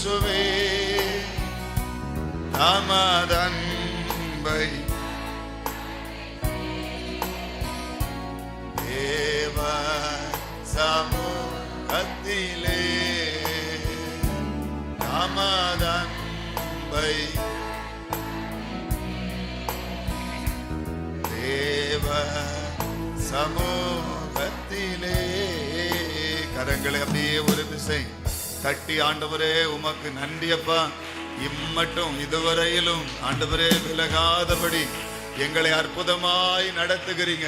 இயேசுவே தமதன்பை தேவ சமூகத்திலே தமதன்பை தேவ சமூகத்திலே. கரங்களை அப்படியே ஒரு திசை தட்டி, ஆண்டவரே உமக்கு நன்றி அப்பா, இம்மட்டும் இதுவரையிலும் ஆண்டவரே விலகாதபடி எங்களை அற்புதமாய் நடத்துகிறீங்க,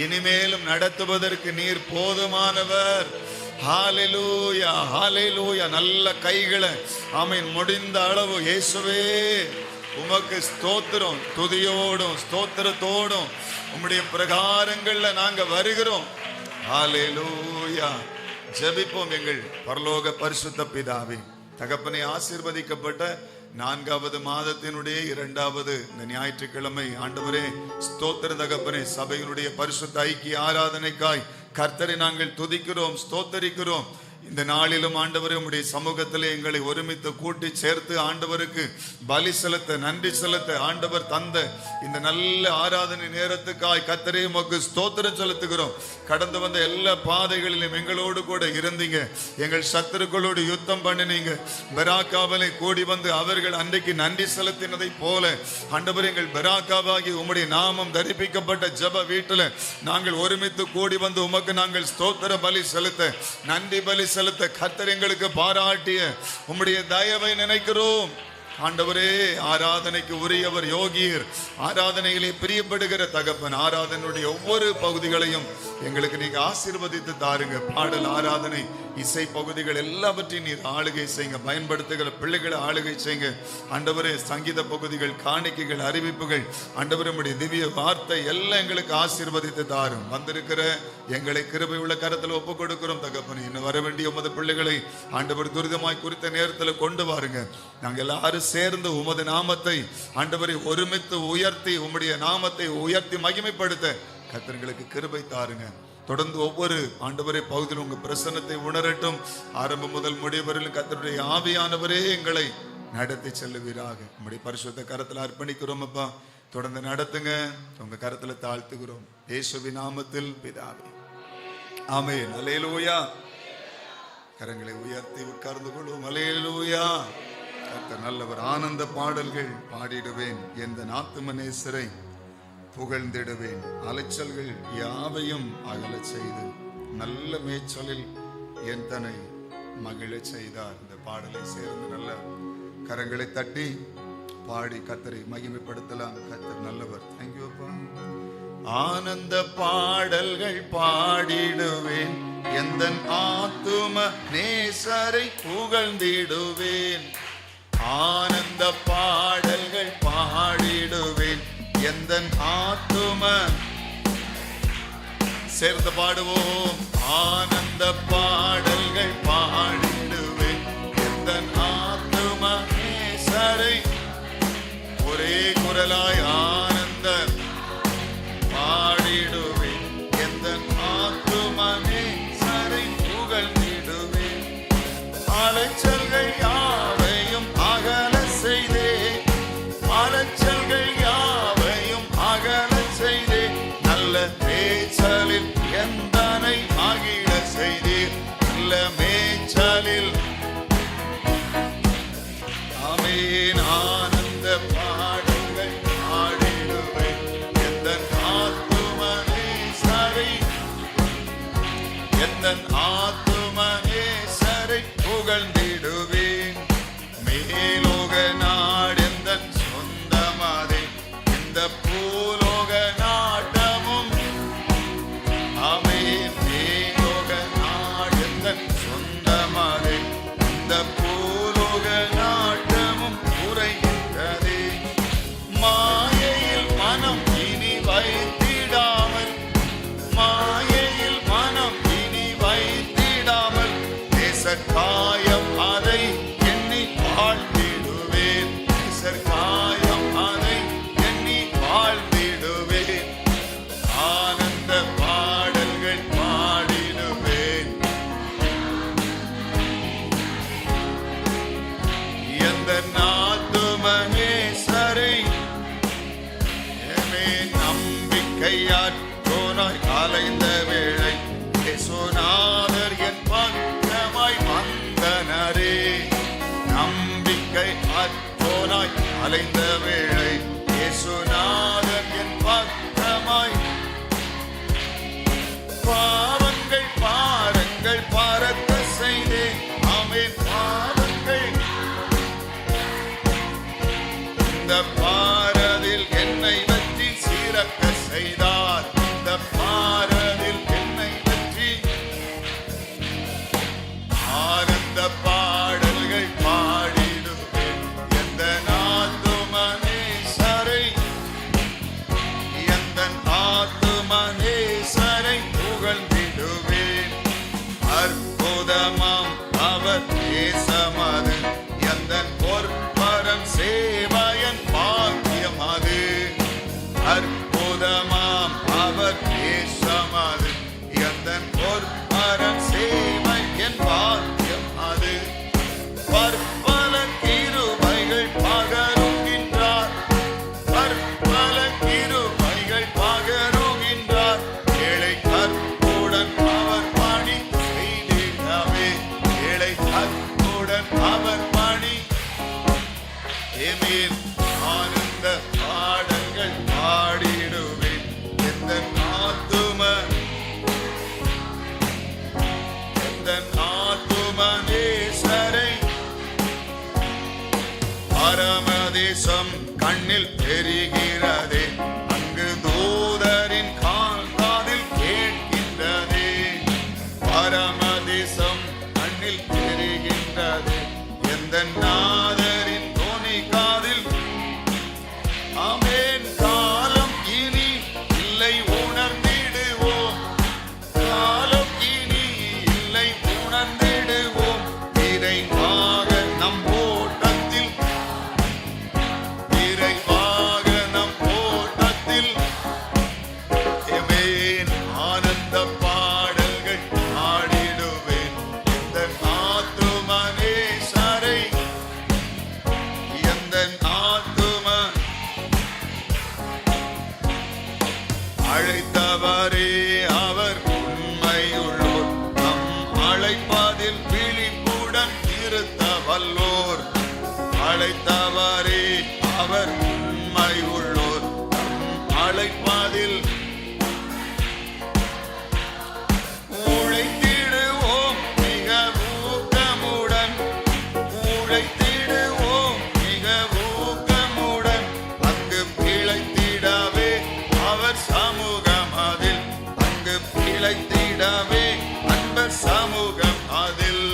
இனிமேலும் நடத்துவதற்கு நீர் போதுமானவர். ஹல்லேலூயா, ஹல்லேலூயா. நல்ல கைகளை ஆமென் முடிந்த அளவு இயேசுவே உமக்கு ஸ்தோத்திரம். துதியோடும் ஸ்தோத்திரத்தோடும் உம்முடைய பிரகாரங்கள்ல நாங்க வருகிறோம். ஹல்லேலூயா. ஜெபிப்போம். எங்கள் பரலோக பரிசுத்த பிதாவே, தகப்பனை ஆசீர்வதிக்கப்பட்ட 4வது மாதத்தினுடைய 2வது இந்த ஞாயிற்றுக்கிழமை ஆண்டவரே ஸ்தோத்திர தகப்பனே, சபையினுடைய பரிசுத்த ஐக்கிய ஆராதனைக்காய் கர்த்தரை நாங்கள் துதிக்கிறோம், ஸ்தோத்தரிக்கிறோம். இந்த நாளிலும் ஆண்டவரே உம்முடைய சமூகத்திலே எங்களை ஒருமித்து கூட்டி சேர்த்து ஆண்டவருக்கு பலி செலுத்த, நன்றி செலுத்த ஆண்டவர் தந்த இந்த நல்ல ஆராதனை நேரத்துக்காய் கர்த்தரே உமக்கு ஸ்தோத்திரம் செலுத்துகிறோம். கடந்து வந்த எல்லா பாதைகளிலும் எங்களோடு கூட இருந்தீங்க, எங்கள் சத்துருக்களோடு யுத்தம் பண்ணினீங்க. பெராக்காவிலே கூடி வந்து அவர்கள் அன்றைக்கு நன்றி செலுத்தினதை போல ஆண்டவர் எங்கள் பெராக்காவாகி உம்முடைய நாமம் தரிப்பிக்கப்பட்ட ஜெப வீட்டில் நாங்கள் ஒருமித்து கூடி வந்து உமக்கு நாங்கள் ஸ்தோத்திர பலி செலுத்த, நன்றி பலி செலுத்த கர்த்தர் எங்களுக்கு பாராட்டிய உம்முடைய தயவை நினைக்கிறோம். ஆண்டவரே, ஆராதனைக்கு உரியவர் யோகியர், ஆராதனையிலே பிரியப்படுகிற தகப்பன், ஆராதனையுடைய ஒவ்வொரு பகுதிகளையும் எங்களுக்கு நீங்க ஆசீர்வதித்து தாருங்க. பாடல், ஆராதனை, இசை பகுதிகள் எல்லாவற்றையும் நீர் ஆளுகை செய்யுங்க. பயன்படுத்துகிற பிள்ளைகளை ஆளுகை செய்யுங்க. ஆண்டவரே, சங்கீத பகுதிகள், காணிக்கைகள், அறிவிப்புகள், ஆண்டவரே உம்முடைய திவ்ய வார்த்தை எல்லாம் எங்களுக்கு ஆசீர்வதித்து தாரும். வந்திருக்கிற எங்களை கிருபை உள்ள கரத்தில் ஒப்பு கொடுக்கிறோம் தகப்பன். இன்னும் வர வேண்டிய உமது பிள்ளைகளை ஆண்டவர் துரிதமாய் குறித்த நேரத்தில் கொண்டு வாருங்க. நாங்கள் எல்லாரும் சேர்ந்து உமது நாமத்தை ஆண்டவரை ஒருமித்து உயர்த்தி, உம்முடைய நாமத்தை உயர்த்தி மகிமைப்படுத்த கர்த்தர்களுக்கு கிருபை தாருங்க. தொடர்ந்து ஒவ்வொரு ஆண்டவரே பகுதியில் உங்க பிரசன்னத்தை உணரட்டும். ஆரம்பம் முதல் முடிவரிலும் கர்த்தருடைய ஆவியானவரே எங்களை நடத்தி செல்லுவீராக. உம்முடைய பரிசுத்த கரத்தில் அர்ப்பணிக்கிறோம் அப்பா. தொடர்ந்து நடத்துங்க, உங்க கரத்துல தாழ்த்துகிறோம். இயேசுவின் நாமத்தில் பிதாவே, ஆமென். அல்லேலூயா. கரங்களை உயர்த்தி உட்கார்ந்து கொள்வோம். அல்லேலூயா. கர்த்தர் நல்லவர். ஆனந்த பாடல்கள் பாடிடுவேன், எந்த ஆத்துமநேசரை புகழ்ந்திடுவேன். அலைச்சல்கள் யாவையும் அகலச் செய்து நல்ல மேய்ச்சலில் என் தன்னை மகிழச் செய்தார். இந்த பாடலை சேர்ந்து நல்ல கரங்களை தட்டி பாடி கர்த்தரை மகிமைப்படுத்தலாம். கர்த்தர் நல்லவர். தேங்க்யூ அப்பா. ஆனந்த பாடல்கள் பாடிடுவேன், எந்த ஆத்தும நேசரை புகழ்ந்திடுவேன். ஆனந்த பாடல்கள் பாடிடுவேன், எந்த ஆத்தும, சேர்ந்து பாடுவோம். ஆனந்த பாடல்கள் பாடிடுவேன், எந்த ஆத்தும நேசரை, ஒரே குரலாய் ஆனந்த பாடிடுவேன், எந்த ஆத்தும நேசரை புகழ்ந்திடுவேன். அலைச்சல்கள் யாவையும் அகல செய்தே, அலைச்சல்கள் யாவையும் அகல செய்தே, நல்ல மேய்ச்சலில் எந்தனை மகிழ செய்தீர். நல்ல மேய்ச்சலில் ஆமென். ஆனந்த பாடல்கள் பாடிடுவேன், எந்த ஆத்தும நேசரை, எந்த ஆத்தும நேசரை புகழ்ந்திடுவேன். மேலோக நாடு எந்த சொந்தமாதே, இந்த பூலோக நாட்டமும் ஆமென். மேலோக நாடு எந்த சொந்தமாதே, இந்த பூலோக நாட்டமும் நம்பிக்கையாற்றோனாய் அலைந்த வேளை இயேசுநாதர் என் பக்கமாய் வந்தனரே. நம்பிக்கை அற்றோனாய் அலைந்த வேளை இயேசுநாதர் என் பக்கமாய். பாவங்கள் பாரங்கள் பறக்க செய்தே ஆமென். பாவங்கள் இந்த பாரதில் என்னை வெற்றி சீரக்க செய்தார். இந்த பாரதில் என்னை வெற்றி. ஆனந்த பாடல்கள் பாடிடுவேன் எந்த ஆத்துமனேசரை. எந்த ஆத்துமனேசரை புகழ்ந்திடுவேன். அற்புதமாம் அவர் தேசமது எந்த பொற்பரம் சேவையன் பாக்கியம் அது. அற்புதமாம் அவர் தேசமது எந்த பொற்பரம் சேவை என் பாக்கியம் அது. பற்பல கிருபைகள் பகருகின்றார். பற்பல கிருபைகள் பகருகின்றார். ஏழை கற்புடன் அவர் பணி செய்திடவே. ஏழை கற்புடன் அவர் பணி. ஏமேன். ஆனந்த பாடல்கள் பாடிடுவேன் எந்த ஆத்தும எந்த ஆத்துமனேசரை. பரமதேசம் கண்ணில் தெரிகிறதே. அங்கு தூதரின் காதில் கேட்கின்றதே. பரமதேசம் கண்ணில் தெரிகின்றது எந்த நாதரின் தோனி காதில். ஆமென். காலம் இனி இல்லை உணர்ந்திடுவோம். காலம் இனி இல்லை உணர்ந்திடுவோம். விரைவாக நம் ஓட்டத்தில் விரைவாக நம் ஓட்டத்தில். ஆமென். ஆனந்த பாடல்கள் பாடிடுவேன் எந்த ஆத்துமனேசரை. எந்த ஆத்தும அழைத்தவரே அவர் உண்மையுள்ளோர். நம் அழைப்பதில் விழிப்புடன் இருத்த வல்லோர். அழைத்தவரே அவர் உண்மையுள்ளோர். நம் அழைப்பதில் உழைத்திடுவோம் மிக ஊக்கமுடன். உழைத்திடுவோம் மிக ஊக்கமுடன். அங்கு பிழைத்திடவே அவர் சமூகம் அதில். அங்கு பிழைத்திடவே அன்பர் சமூகம் அதில்.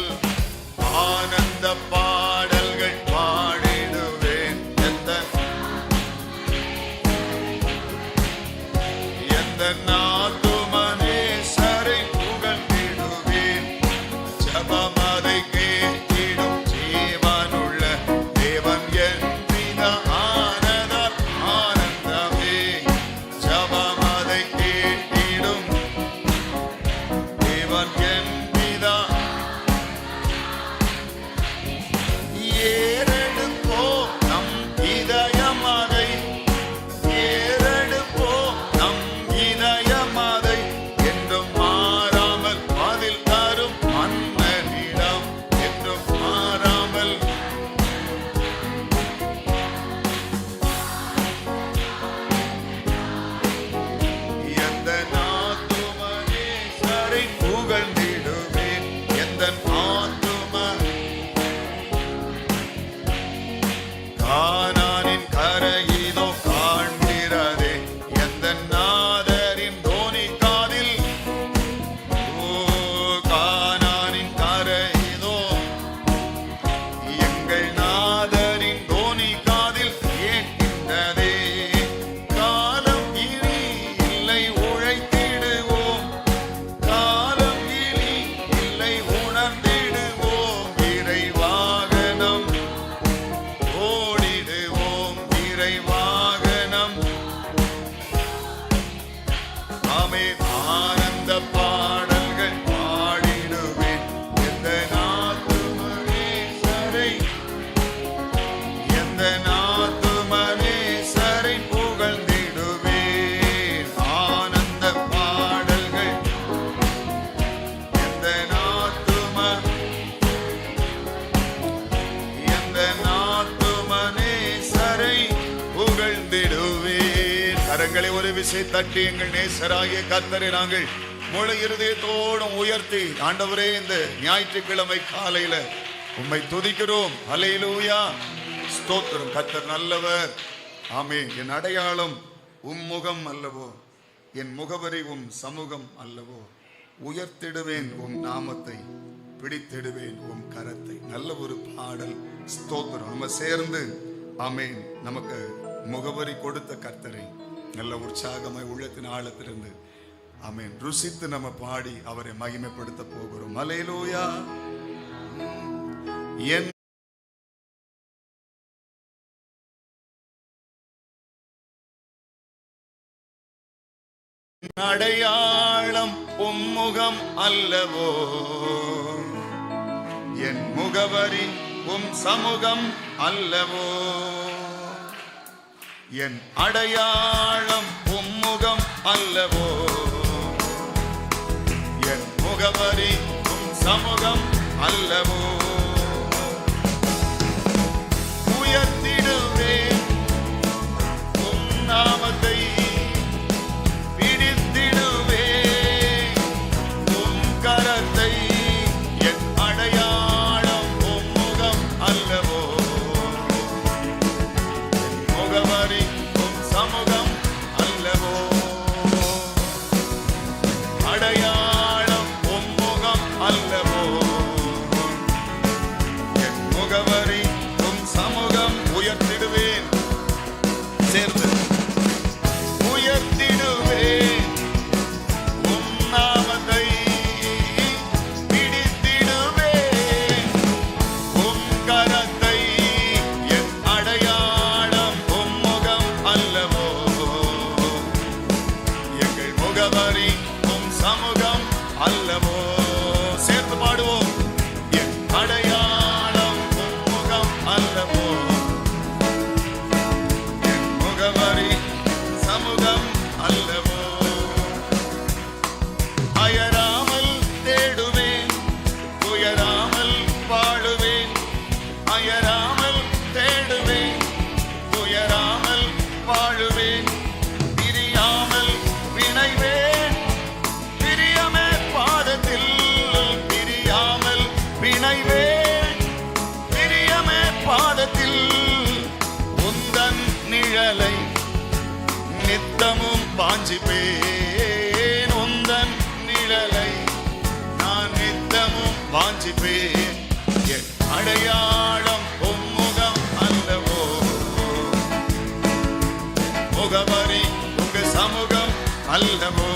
ஆனந்த பாடல்கள் பாடிடுவேன் எந்த எந்த ஆத்துமனேசரை புகழ்ந்திடுவேன். ஜெபமதை கேட்டிடும் ஜீவனுள்ள தேவன் என் பிதா ஆனதால் ஆனந்தமே. ஜெபமதை கேட்டிடும் தேவன் என் பிதா. ஏறெடுப்போம் நம் இதயமதை. ஏறெடுப்போம் நம் இதயமதை. என்றும் மாறாமல் பதில் தரும் மன்னனிடம். என்றும் மாறாமல். எந்த ஆத்துமனேசரை புகழ்ந்திடுவேன் எந்த ஆத்தும. கானானின் கரை இதோ காண்கிறதே எந்த நாதரின் தோனி காதில். ஓ கானானின் கரை இதோ எங்கள் நாதரின் தோனி காதில் கேட்கின்றதே. காலம் இனி இல்லை உழைத்திடுவோம். காலம் இனி இல்லை உணர்ந்திடுவோம். விரைவாக நம் ஓடிடுவோம். விரைவாக நம். ஆமென். ஆனந்த பாடல்கள் பாடிடுவேன் எந்த ஆத்துமனேசரை. எந்த ஆத்துமனேசரை புகழ்ந்திடுவேன். விசை தட்டி எங்கள் நேசராகிய கர்த்தரை நாங்கள் முழு இருதயத்தோடும் உயர்த்தி ஆண்டவரே இந்த ஞாயிற்றுக்கிழமை காலையில உம்மை துதிக்கிறோம். அல்லேலூயா, ஸ்தோத்திரம். கர்த்தர் நல்லவர். ஆமென். என் அடையாளம் உம் முகம் அல்லவோ, என் முகவரி உம் சமூகம் அல்லவோ. உயர்த்திடுவேன் உம் நாமத்தை, பிடித்திடுவேன் உம் கரத்தை. நல்ல ஒரு பாடல். ஸ்தோத்திரம். நம்ம சேர்ந்து ஆமென். நமக்கு முகவரி கொடுத்த கர்த்தரை நல்ல உற்சாகமாய் உள்ளத்தின் ஆழத்திலிருந்து ஆமென் ருசித்து நம்ம பாடி அவரை மகிமைப்படுத்த போகிறோம். அல்லேலூயா. என் அடையாளம் உம்முகம் அல்லவோ, என் முகவரி உம் சமூகம் அல்லவோ. என் அடையாளம் உம்முகம் அல்லவோ, என் முகவரி உம் சமூகம் அல்லவோ. உயர்த்திடுவேன் உம் நாமத்தை, பிடித்திடுவேன் உம் கரத்தை. என் அடையாளம் உம் முகம் அல்லவோ, என் முகவரி உம் சமூகம் அல்லவோ. அடையாளம் உம் முகம் அல்லவோ, என் முகவரி உம் சமூகம். உயர்த்திடுவேன், சேர்ந்து உயர்த்திடுவேன் உம் நாமத்தை, பிடித்திடுவேன் உம் கரத்தை. என் அடையாளம் உம் முகம் அல்லவோ, எங்கள் முகவரி உம் சமூகம் அல்லவோ. சேர்ந்து பாடுவோம். என் அடையாளம் உம் முகம் அல்லவோ, என் முகவரி சமூகம் அல்லவோ. அயராமல் தேடுவேன், துயராமல் வாழுவேன். அயராமல் தேடுவேன், துயராமல் வாழுவேன். பிரியாமல் பிணைவேன், பிரியமே பாதத்தில். பிரியாமல் பிணைவேன், பிரியமே பாதத்தில். உந்தன் நிழலை நித்தமும் வாஞ்சிப்பேன், உந்தன் நிழலை நான் நித்தமும் வாஞ்சிப்பேன். என் அடையாளம் உம்முகம் அல்லவோ, முகவரி உங்க சமூகம் அல்லவோ.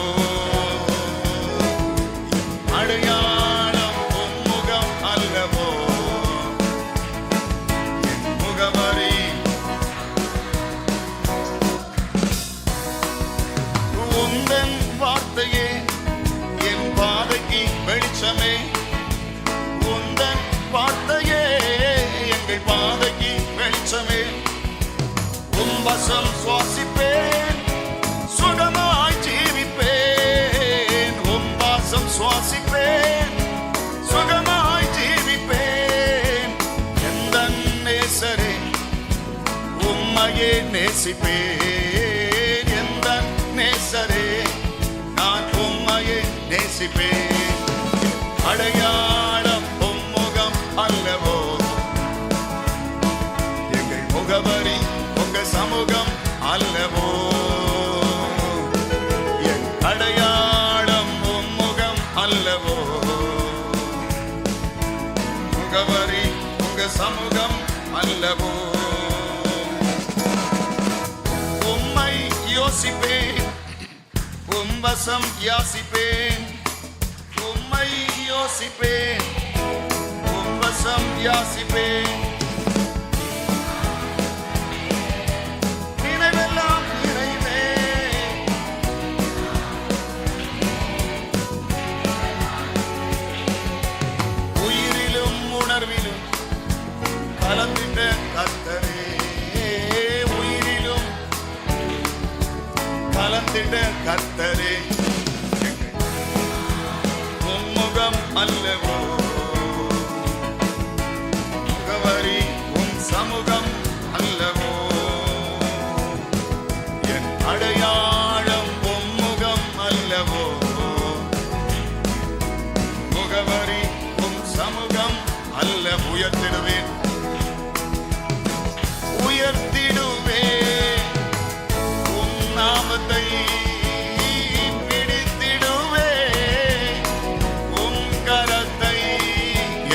அடையாளம் உம்முகம் அல்லவோ, என் முகவரி. உந்தன் வார்த்தையே என் பாதைக்கு வெளிச்சமே, உந்தன் வார்த்தையே எங்கள் பாதைக்கு வெளிச்சமே. உம் வசம் சுவாசிப்பேன், சுகமாய் ஜீவிப்பேன். உம் வாசம் சுவாசிப்பேன், சுகமாய் ஜீவிப்பேன். எந்தன் நேசரே உம்மையே நேசிப்பேன், எந்தன் நேசரே நான் உம்மையே நேசிப்பேன். அடையாளம் உம்முகம் அல்லவோ, எங்கள் முகவரி உங்க சமூகம் அல்லவோ. என் அடையாளம் உம்முகம் அல்லவோ, முகவரி உங்க சமூகம் அல்லவோ. உம்மை யோசிப்பேன், உம் வசம் யாசிப்பேன். உம்மை யோசிப்பேன், உம் வசம் யாசிப்பேன். நினைவெல்லாம் நிறைவே, உயிரிலும் உணர்விலும் கலந்திட்ட கர்த்தரே. உயிரிலும் கலந்திட்ட கர்த்தரே, உம்முகம் அல்லவோ, முகவரி உம் சமூகம் அல்லவோ. என் அடையாளம் உயர்த்திடுவேன், உயர்த்திடுவேன் உம் நாமத்தை, பிடித்திடுவேன் உம் கரத்தை.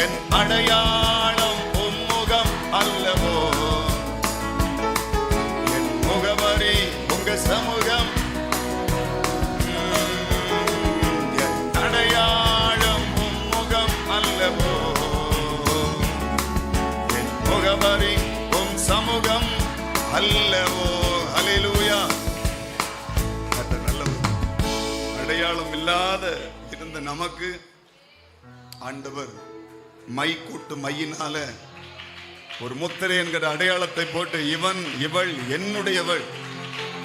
என் அடையாளம் உம் முகம் அல்லவோ, என் முகவரி உங்க சமூகம். என் அடையாளம் உம் முகம் அல்லவோ, என் முகவரி உம் சமூகம் அல்லவோ. ஹல்லேலூயா. நல்லவர். அடையாளம் இல்லாத இருந்த நமக்கு ஆண்டவர் மை கூட்டு மையினால ஒரு முத்திரை என்கிற அடையாளத்தை போட்டு இவன் இவள் என்னுடையவள்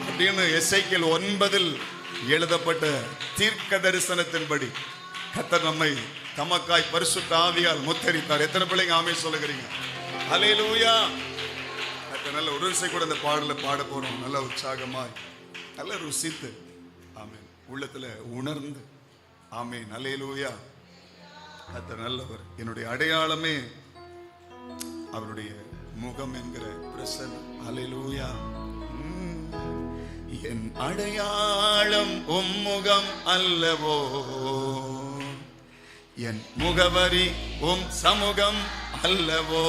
அப்படின்னு எசேக்கியேல் 9 எழுதப்பட்ட தீர்க்க தரிசனத்தின்படி கர்த்தர் நம்மை தமக்காய் பரிசுத்த ஆவியால் முத்தரித்தார். எத்தனை பிள்ளைங்க ஆமென் சொல்லுகிறீங்க? ஹல்லேலூயா. நல்ல ஒரு விஷயம் கூட இந்த பாடல பாட போறோம், நல்ல உற்சாகமாய், நல்ல ருசித்து, ஆமென், உள்ளத்துல உணர்ந்து. ஆமென். ஹல்லேலூயா. கர்த்தர் நல்லவர். என்னுடைய அடையாளமே அவருடைய முகம் என்கிற பிரசன்னம். ஹல்லேலூயா. என் அடையாளம் உம் முகம் அல்லவோ, என் முகவரி உம் சமூகம் அல்லவோ.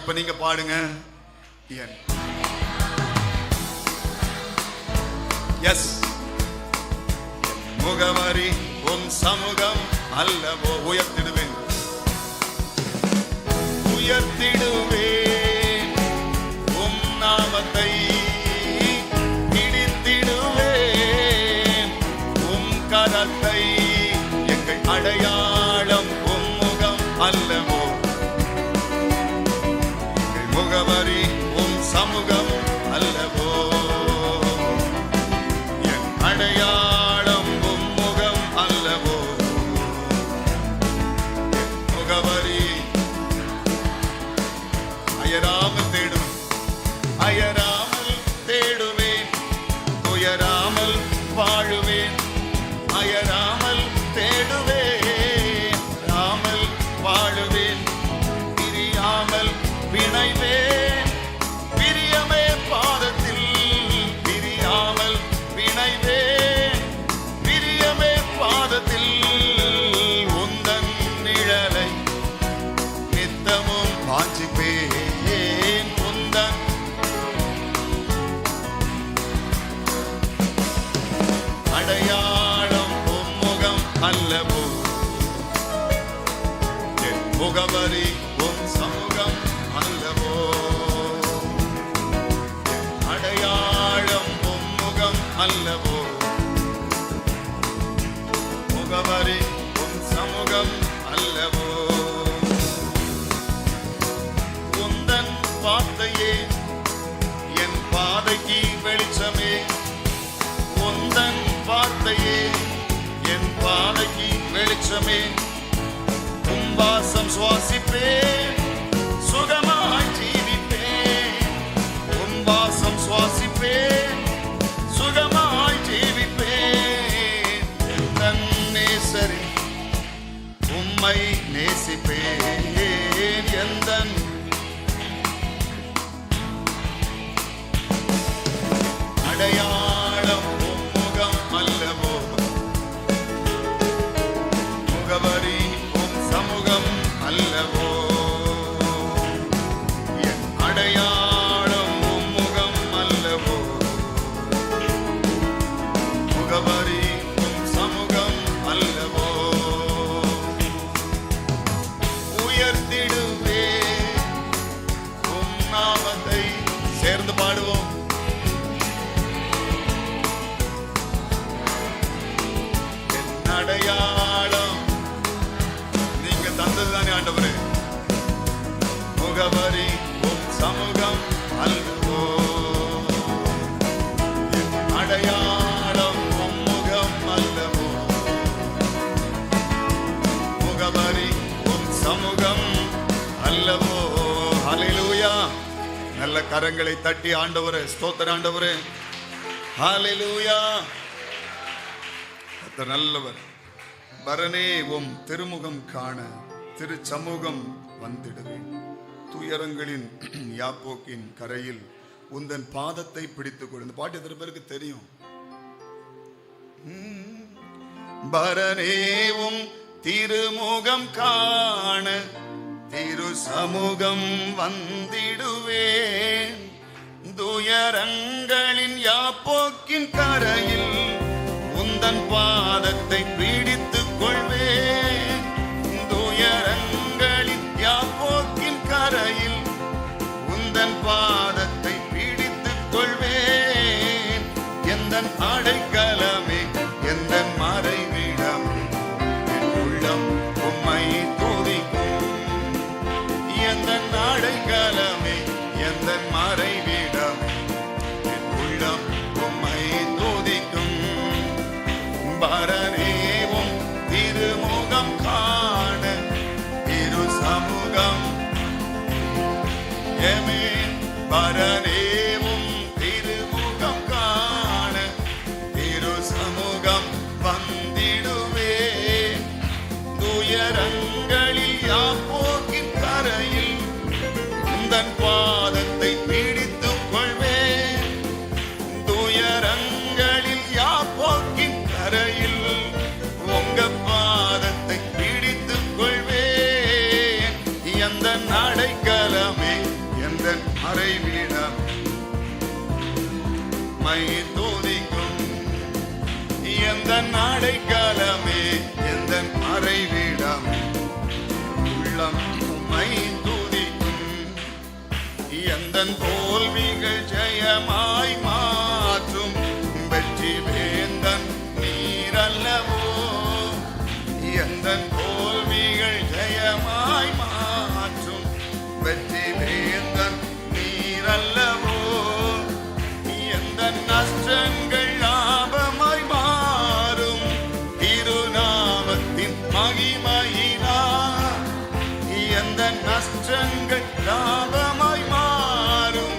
இப்ப நீங்க பாடுங்க. என் எஸ் முகவரி உம் சமூகம் அல்லவோ. உயர்த்திடுவேன், உயர்த்திடுவேன் உம் நாமத்தை, பிடித்திடுவேன் உம் கரத்தை. எங்கள் அடையாளம் உம் முகம் அல்லவோ, எங்கள் முகவரி உம் சமூகம் அல்லவோ. என் அடையாளம் உம் முகம் அல்லவோ, என் முகவரி. அயராமல் தேடுவேன், அயராமல் தேடுவேன், துயராமல் வாழுவேன். அயராமல் தேடுவேன், ராமல் வாழுவேன். பிரியாமல் பிணைவேன், பிரியமே பாதத்தில். பிரியாமல் பிணைவேன், பிரியமே பாதத்தில். உந்தன் நிழலை நித்தமும் வாஞ்சிப்பேன். உந்தன் அடையாளம் உம் முகம் அல்லவோ, என் முகவரி உம் சமூகம் அல்லவோ. என் அடையாளம் உம் முகம் அல்லவோ, முகவரி உம் சமூகம் அல்லவோ. உந்தன் வார்த்தையே என் பாதைக்கு வெளிச்சமே, உந்தன் வார்த்தையே என் பாதைக்கு வெளிச்சமே. உம் வாசம் சுவாசிப்பேன், சுகமாய் ஜீவிப்பேன். உம் வாசம் சுவாசிப்பேன், சுகமாய் ஜீவிப்பேன். எந்தன் நேசரே உம்மை நேசிப்பேன். எந்தன் அடையாளம் உம் முகம் அல்லவோ, முகவரி உம் சமூகம் அல்லவோ. என் அடையாளம் உம் முகம் அல்லவோ, முகவரி உம் சமூகம் அல்லவோ. உயர்த்திடுவேன் உம் நாமத்தை. சேர்ந்து பாடுவோம். அடையாளம் நீங்க தந்ததுதானே ஆண்டவரே, முகவரி உம் சமூகம் அல்லவோ. என் அடையாளம் உம் முகம் அல்லவோ, முகவரி உம் சமூகம் அல்லவோ. ஹல்லேலூயா. நல்ல கரங்களை தட்டி ஆண்டவரே ஸ்தோத்திரம் ஆண்டவரே. ஹல்லேலூயா. நல்லவர். பரனே உம் திருமுகம் காண, திரு சமூகம் வந்திடுவேன். துயரங்களின் யாப்போக்கின் கரையில் உந்தன் பாதத்தை பிடித்துக் கொள். இந்த பாட்டு எத்தனை பேருக்கு தெரியும்? பரனேவும் திருமுகம் காண திரு சமூகம் வந்திடுவேன். துயரங்களின் யாப்போக்கின் கரையில் உந்தன் பாதத்தை பிடித்துக் கொள்வேன். துயரங்களின் யாப்போக்கின் கரையில் உந்தன் பாதத்தை பிடித்துக் கொள்வேன். எந்தன் அடைக்கலமே, எந்தன் மறைவிடம், என் உள்ளம் உம்மை துதிக்கும். எந்தன் அடைக்கலமே, எந்தன் மறைவிடம், என் உள்ளம் உம்மை துதிக்கும். பரனேவும் திருமுகம் காண திரு சமூகம். பரனேவும் திருமுகம் காண திரு சமூகம் வந்திடுவேன். துயரங்களில் யாப்போக்கின் கரையில் உந்தன் பாதத்தை பிடித்துக் கொள்வேன். துயரங்களில் யாப்போக்கின் கரையில் உங்க பாதத்தை பிடித்துக் கொள்வேன். எந்த அடைக்கலமே, எந்த மறைவிடம், மை துதிக்கும். எந்த அடைக்கலமே, எந்த மறைவிடம், உள்ளம் உம்மை துதிக்கும். எந்த தோல்விகள் ஜெயமாய் மாற்றும் வெற்றி வேந்தன் நீரல்லவோ. எந்த தோல்விகள் ஜெயமாய் மாற்றும் வெற்றி வேந்தன் நீரல்லவோ. எந்த நஷ்டங்கள் லாபமாய் மாறும் திருநாமத்தின் மகிமையினா. எந்த நஷ்டங்கள் லாபமாய் மாறும்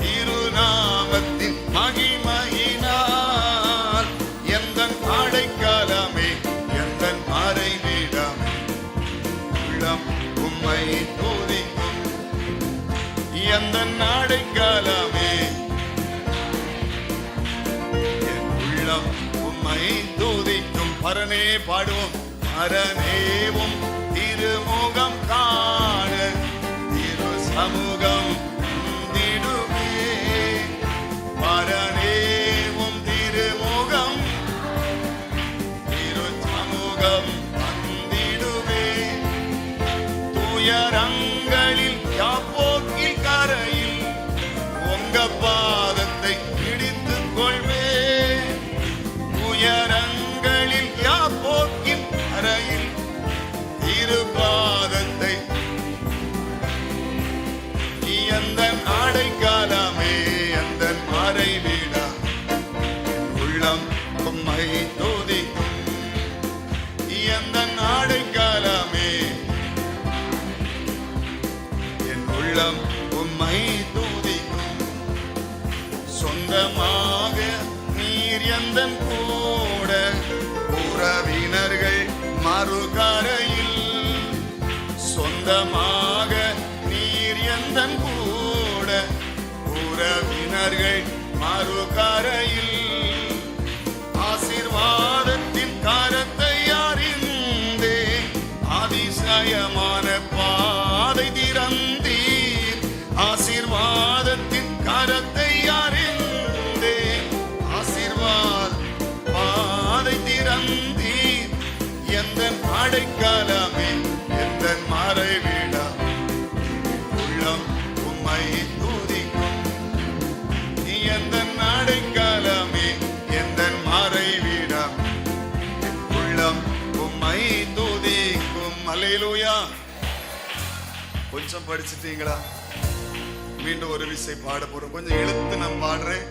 திருநாமத்தின் மகிமையினால். எந்த அடைக்கலமே, எந்த மறைவிடம், உள்ளம் உம்மை துதிக்கும். எந்த அடைக்கலமே, என் உள்ளம் உம்மை துதிக்கும். பரனே பாடுவோம். பரனேவும் திருமுகம் காண திரு சமூகம் வந்திடுவே. பரனேவும் திருமுகம் திரு சமூகம் வந்திடுவே. துயரங்களில் யாப்போக்கில் கரையில் உங்க பாதத்தை பிடித்துக் கொள்வேன். துயரங்களில் யாப்போக்கின் கரையில் இரு பாதத்தை. எந்த அடைக்கலமே, எந்த மறைவிடம், உள்ளம் உம்மை துதிக்கும். எந்த அடைக்கலமே, என் உள்ளம் உம்மை துதிக்கும். சொந்தமாக நீர் எந்தன் கூட, உறவினர்கள் மறுகரையில். சொந்தமாக நீர் எந்தன் கூட, உறவினர்கள் மறுகரையில். ஆசீர்வாதத்தின் கரத்தை அறிந்தே அதிசயமான பாதை திறந்தீர். ஆசீர்வாதத்தின் கரத்தை அறிந்தே ஆசீர்வாத பாதை திறந்தீர். எந்த அடைக்கலமே, எந்த மறைவிடம், உள்ளம் உம்மை துதிக்கும். எந்த அடைக்கலமே, எந்த மறைவிடம், உள்ளம் உம்மை துதிக்கும். அல்லேலூயா. கொஞ்சம் படிச்சிட்டீங்களா? மீண்டும் ஒரு விசை பாட போறோம். கொஞ்சம் இழுத்து நான் பாடுறேன்,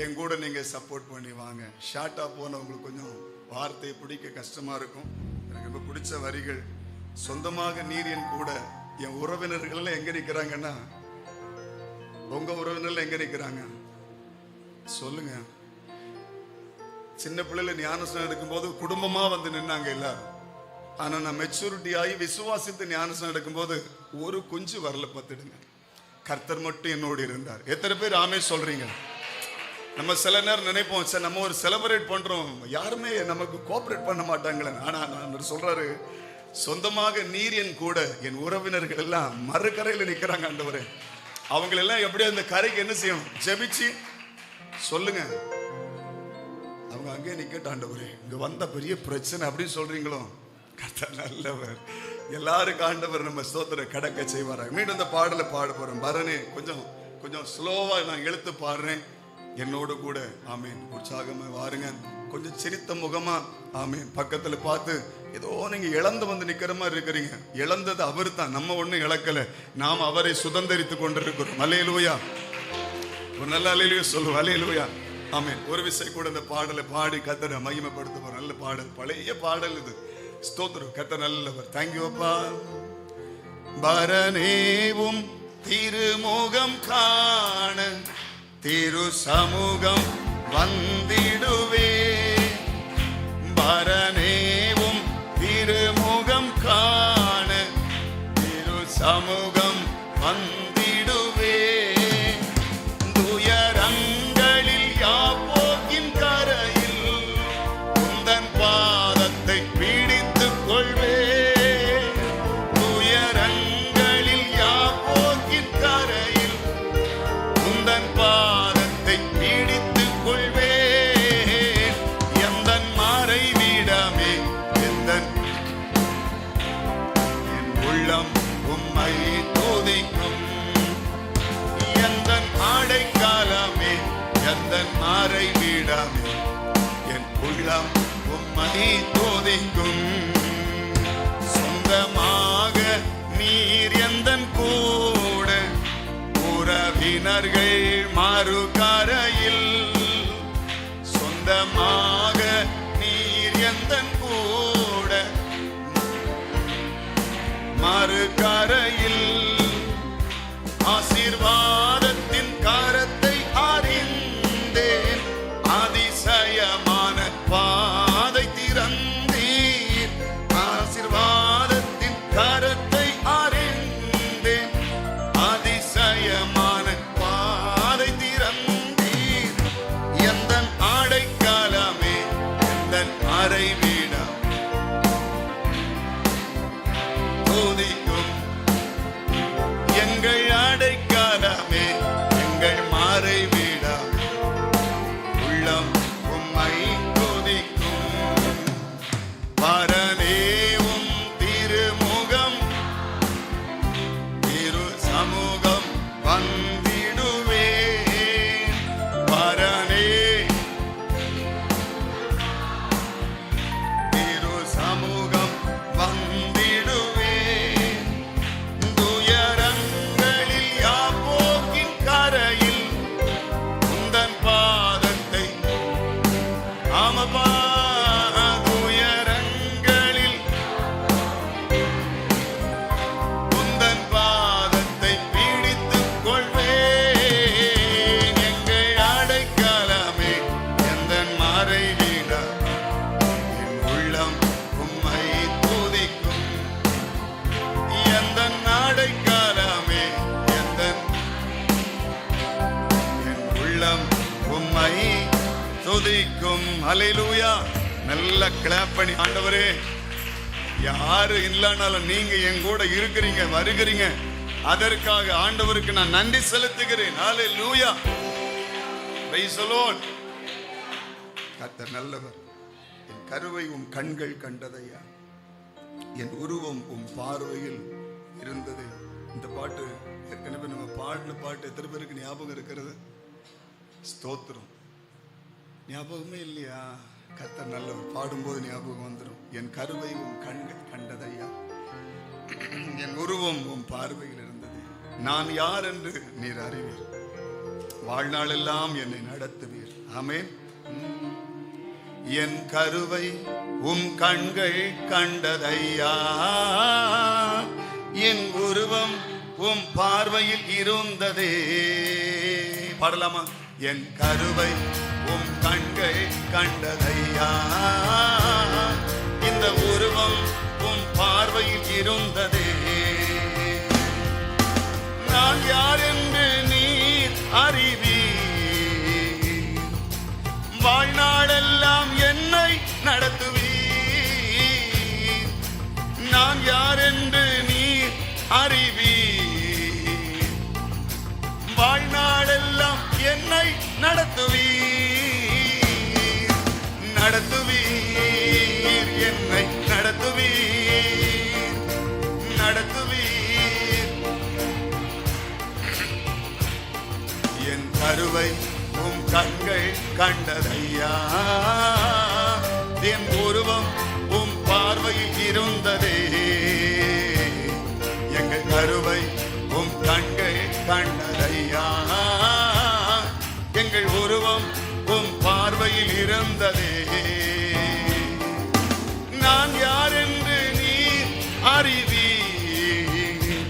என் கூட நீங்க சப்போர்ட் பண்ணி வாங்க. ஷார்ட்டா போனவங்களுக்கு கொஞ்சம் வார்த்தையை பிடிக்க கஷ்டமா இருக்கும். எனக்கு ரொம்ப பிடிச்ச வரிகள். சொந்தமாக நீர் என் கூட. என் உறவினர்கள் எங்க நிக்கிறாங்கன்னா, உங்க உறவினர்கள் எங்க நிக்கிறாங்க சொல்லுங்க. சின்ன பிள்ளைல ஞானஸ்நானம் எடுக்கும் போது குடும்பமா வந்து நின்னாங்க எல்லாரும். ஆனா நான் மெச்சூரிட்டி ஆகி விசுவாசித்து ஞானஸ்நானம் எடுக்கும்போது ஒரு குஞ்சு வரல பார்த்துடுங்க. கர்த்தர் மட்டும் என்னோடு இருந்தார். எத்தனை பேர் ஆமே சொல்றீங்க? நம்ம சில நேரம் நினைப்போம், சார் நம்ம ஒரு செலிப்ரேட் பண்றோம், யாருமே நமக்கு கோஆபரேட் பண்ண மாட்டாங்களே. ஆனா நான் சொல்றாரு, சொந்தமாக நீர் என் கூட, என் உறவினர்கள் எல்லாம் மறுகரையில் நிற்கிறாங்க ஆண்டவரே. அவங்களெல்லாம் எப்படியோ அந்த கரைக்கு என்ன செய்யணும், ஜெபிச்சு சொல்லுங்க. அவங்க அங்கே நிக்கட்டும் ஆண்டவரே, இங்க வந்த பெரிய பிரச்சனை அப்படின்னு சொல்றீங்களோ, கர்த்தர் நல்லவர். எல்லாருக்கும் ஆண்டவர் நம்ம ஸ்தோத்திரம் கடக்க செய்வாராங்க. மீண்டும் இந்த பாடலை பாட போறோம். பரணே கொஞ்சம் ஸ்லோவா நான் எழுத்து பாடுறேன், என்னோடு கூட. ஆமீன். உற்சாகமா வாருங்க. கொஞ்சம் சிரித்த முகமா ஆமீன். பக்கத்துல பார்த்து ஏதோ நீங்க இழந்து வந்து நிக்கிற மாதிரி இருக்கிறீங்க. இழந்தது அவர் தான், நம்ம ஒண்ணும் இழக்கல. நாம் அவரை சுதந்திரித்து கொண்டிருக்கிறோம். அல்லேலூயா. ஒரு நல்ல அல்லேலூயா சொல்லுவோம். அல்லேலூயா. ஆமீன். ஒரு விசை கூட இந்த பாடலை பாடி கர்த்தரை மகிமைப்படுத்த போறோம். நல்ல பாடல், பழைய பாடல் இது. ஸ்தோத்திரம். கர்த்தர் நல்லவர். தேங்க்யூ அப்பா. பரனேவும் திருமுகம் காண திரு சமூகம் வந்திடுவே. பரனேவும் திருமுகம் காண திரு சமூகம் வந்திடுவே. துயரங்களில் யாப்போக்கின் கரையில் உந்தன் பாதத்தை பிடித்துக் கொள்வே. துயரங்களில் யாப்போக்கின் கரையில் உந்தன் பாதத்தை பிடித்துக் கொள்வே. எந்தன் மறைவிடமே, எந்தன் என் உள்ளம் உம்மை துதிக்கும். எந்தன் அடைக்கலமே, எந்தன் மறைவிடமே, என் உள்ளம் உம்மை துதிக்கும். சொந்தமாக நீர் எந்தன் கூட, உறவினர்கள் மறுகரையில். சொந்தமாக நீர் எந்தன் கூட, மறுகரையில். ஆசீர்வாதத்தின் கரத்தை அறிந்தேன், அதிசயமான பாதை திறந்தீர். ஆசீர்வாதத்தின் கரத்தை அறிந்தேன், அதிசயமான பாதை திறந்தீர். எந்தன் அடைக்கலமே, எந்தன் மறைவிடம் துதிக்கும். எங்கள் அடைக்கலமே, எங்கள் மறைவிடம், உள்ளம் உம்மை துதிக்கும். பரனேவும் திருமுகம் திரு சமூகம் வந்திடுவே. பரனே திரு சமூகம் வந்திடுவே. துயரங்களில் யாப்போக்கின் கரையில் உந்தன் பாதத்தை. ஆமப்பா. துயரங்களில் உந்தன் பாதத்தை பிடித்துக் கொள்வேன். எங்கள் அடைக்கலமே, எந்தன் மறைவிடம், என் உள்ளம் உம்மை துதிக்கும். எந்தன் அடைக்கலமே, எந்தன் என் உள்ளம் உம்மை துதிக்கும். அல்லேலூயா. நல்ல கிளாப் பண்ணி ஆண்டவரே, யாரு இல்லைனாலும் நீங்க என் கூட இருக்கிறீங்க, வருகிறீங்க. அதற்காக ஆண்டவருக்கு நான் நன்றி செலுத்துகிறேன். அல்லேலூயா. Praise the Lord. கர்த்தர் நல்லவர். என் கருவை உம் கண்கள் கண்டதையா, என் உருவம் உம் பார்வையில் இருந்தது. இந்த பாட்டு ஏற்கனவே நம்ம பாடின பாட்டு எத்தனை பேருக்கு ஞாபகம் இருக்கிறது? ஸ்தோத்திரம். ஞாபகமே இல்லையா? கர்த்தர் நல்லவர். பாடும்போது ஞாபகம் வந்துடும். என் கருவை உம் கண்கள் கண்டதையா, என் உருவம் உம் பார்வையில் இருந்தது. நான் யார் என்று நீர் அறிவீர், வாழ்நாளெல்லாம் என்னை நடத்துவீர். ஆமென். என் கருவை உம் கண்கள் கண்டதையா, என் உருவம் உம் பார்வையில் இருந்ததே. பாடலாமா? என் கருவை உம் கண்கள் கண்டதையா, இந்த உருவம் பார்வையில் இருந்ததே. நான் யார் என்று நீர் அறிவீர், வாழ்நாளெல்லாம் என்னை நடத்துவீர். நான் யார் என்று நீர் அறிவீர், வாழ்நாளெல்லாம் என்னை நடத்துவீர். நடத்துவீர், என்னை நடத்துவீர், நடத்துவீர். என் கருவை உம் கண்கள் கண்டதையா, என் உருவம் உம் பார்வையில் இருந்ததே. எங்கள் கருவை உம் கண்கள் கண்டதையா, எங்கள் உருவம் உம் பார்வையில் இருந்ததே. நான் யார் என்று நீர் அறிவீர்,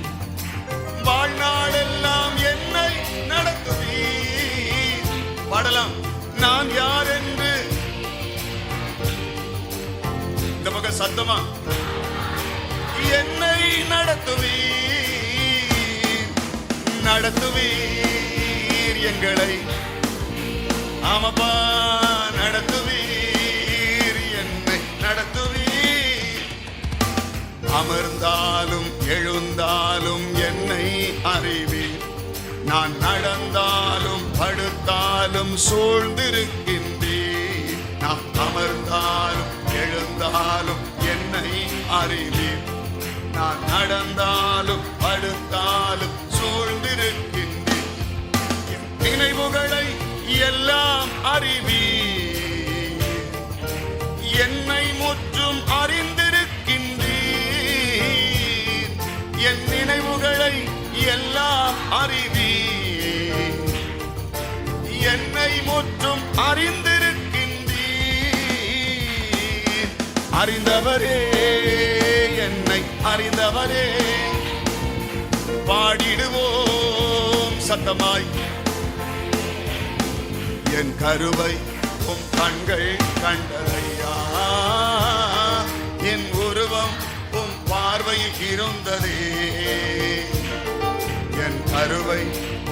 வாழ்நாளெல்லாம் என்னை நடத்துவீர். பாடலாம். நான் யார் என்று இந்த பக்கம் சத்தமா, என்னை நடத்துவீர், நடத்துவீர் எங்களை. ஆமப்பா, நடத்துவீர், என்னை நடத்துவீர். அமர்ந்தாலும் எழுந்தாலும் என்னை அறிவீர். நான் நடந்தாலும் படுத்தாலும் சூழ்ந்திருக்கின்றீர். நான் அமர்ந்தாலும் எழுந்தாலும் என்னை அறிவீர். நான் நடந்தாலும் படுத்தாலும் சூழ்ந்திருக்கின்றீர். என் நினைவுகளை எல்லாம் அறிவீர், என்னை முற்றும் அறிந்திருக்கின்றீர். என் நினைவுகளை எல்லாம் அறிவீர், என்னை முற்றும் அறிந்திருக்கின்றீர். அறிந்தவரே, என்னை அறிந்தவரே, பாடிடுவோம் சத்தமாய். என் கருவை உம் கண்கள் கண்டதையா, என் உருவம் உம் பார்வையில் இருந்ததே. என் கருவை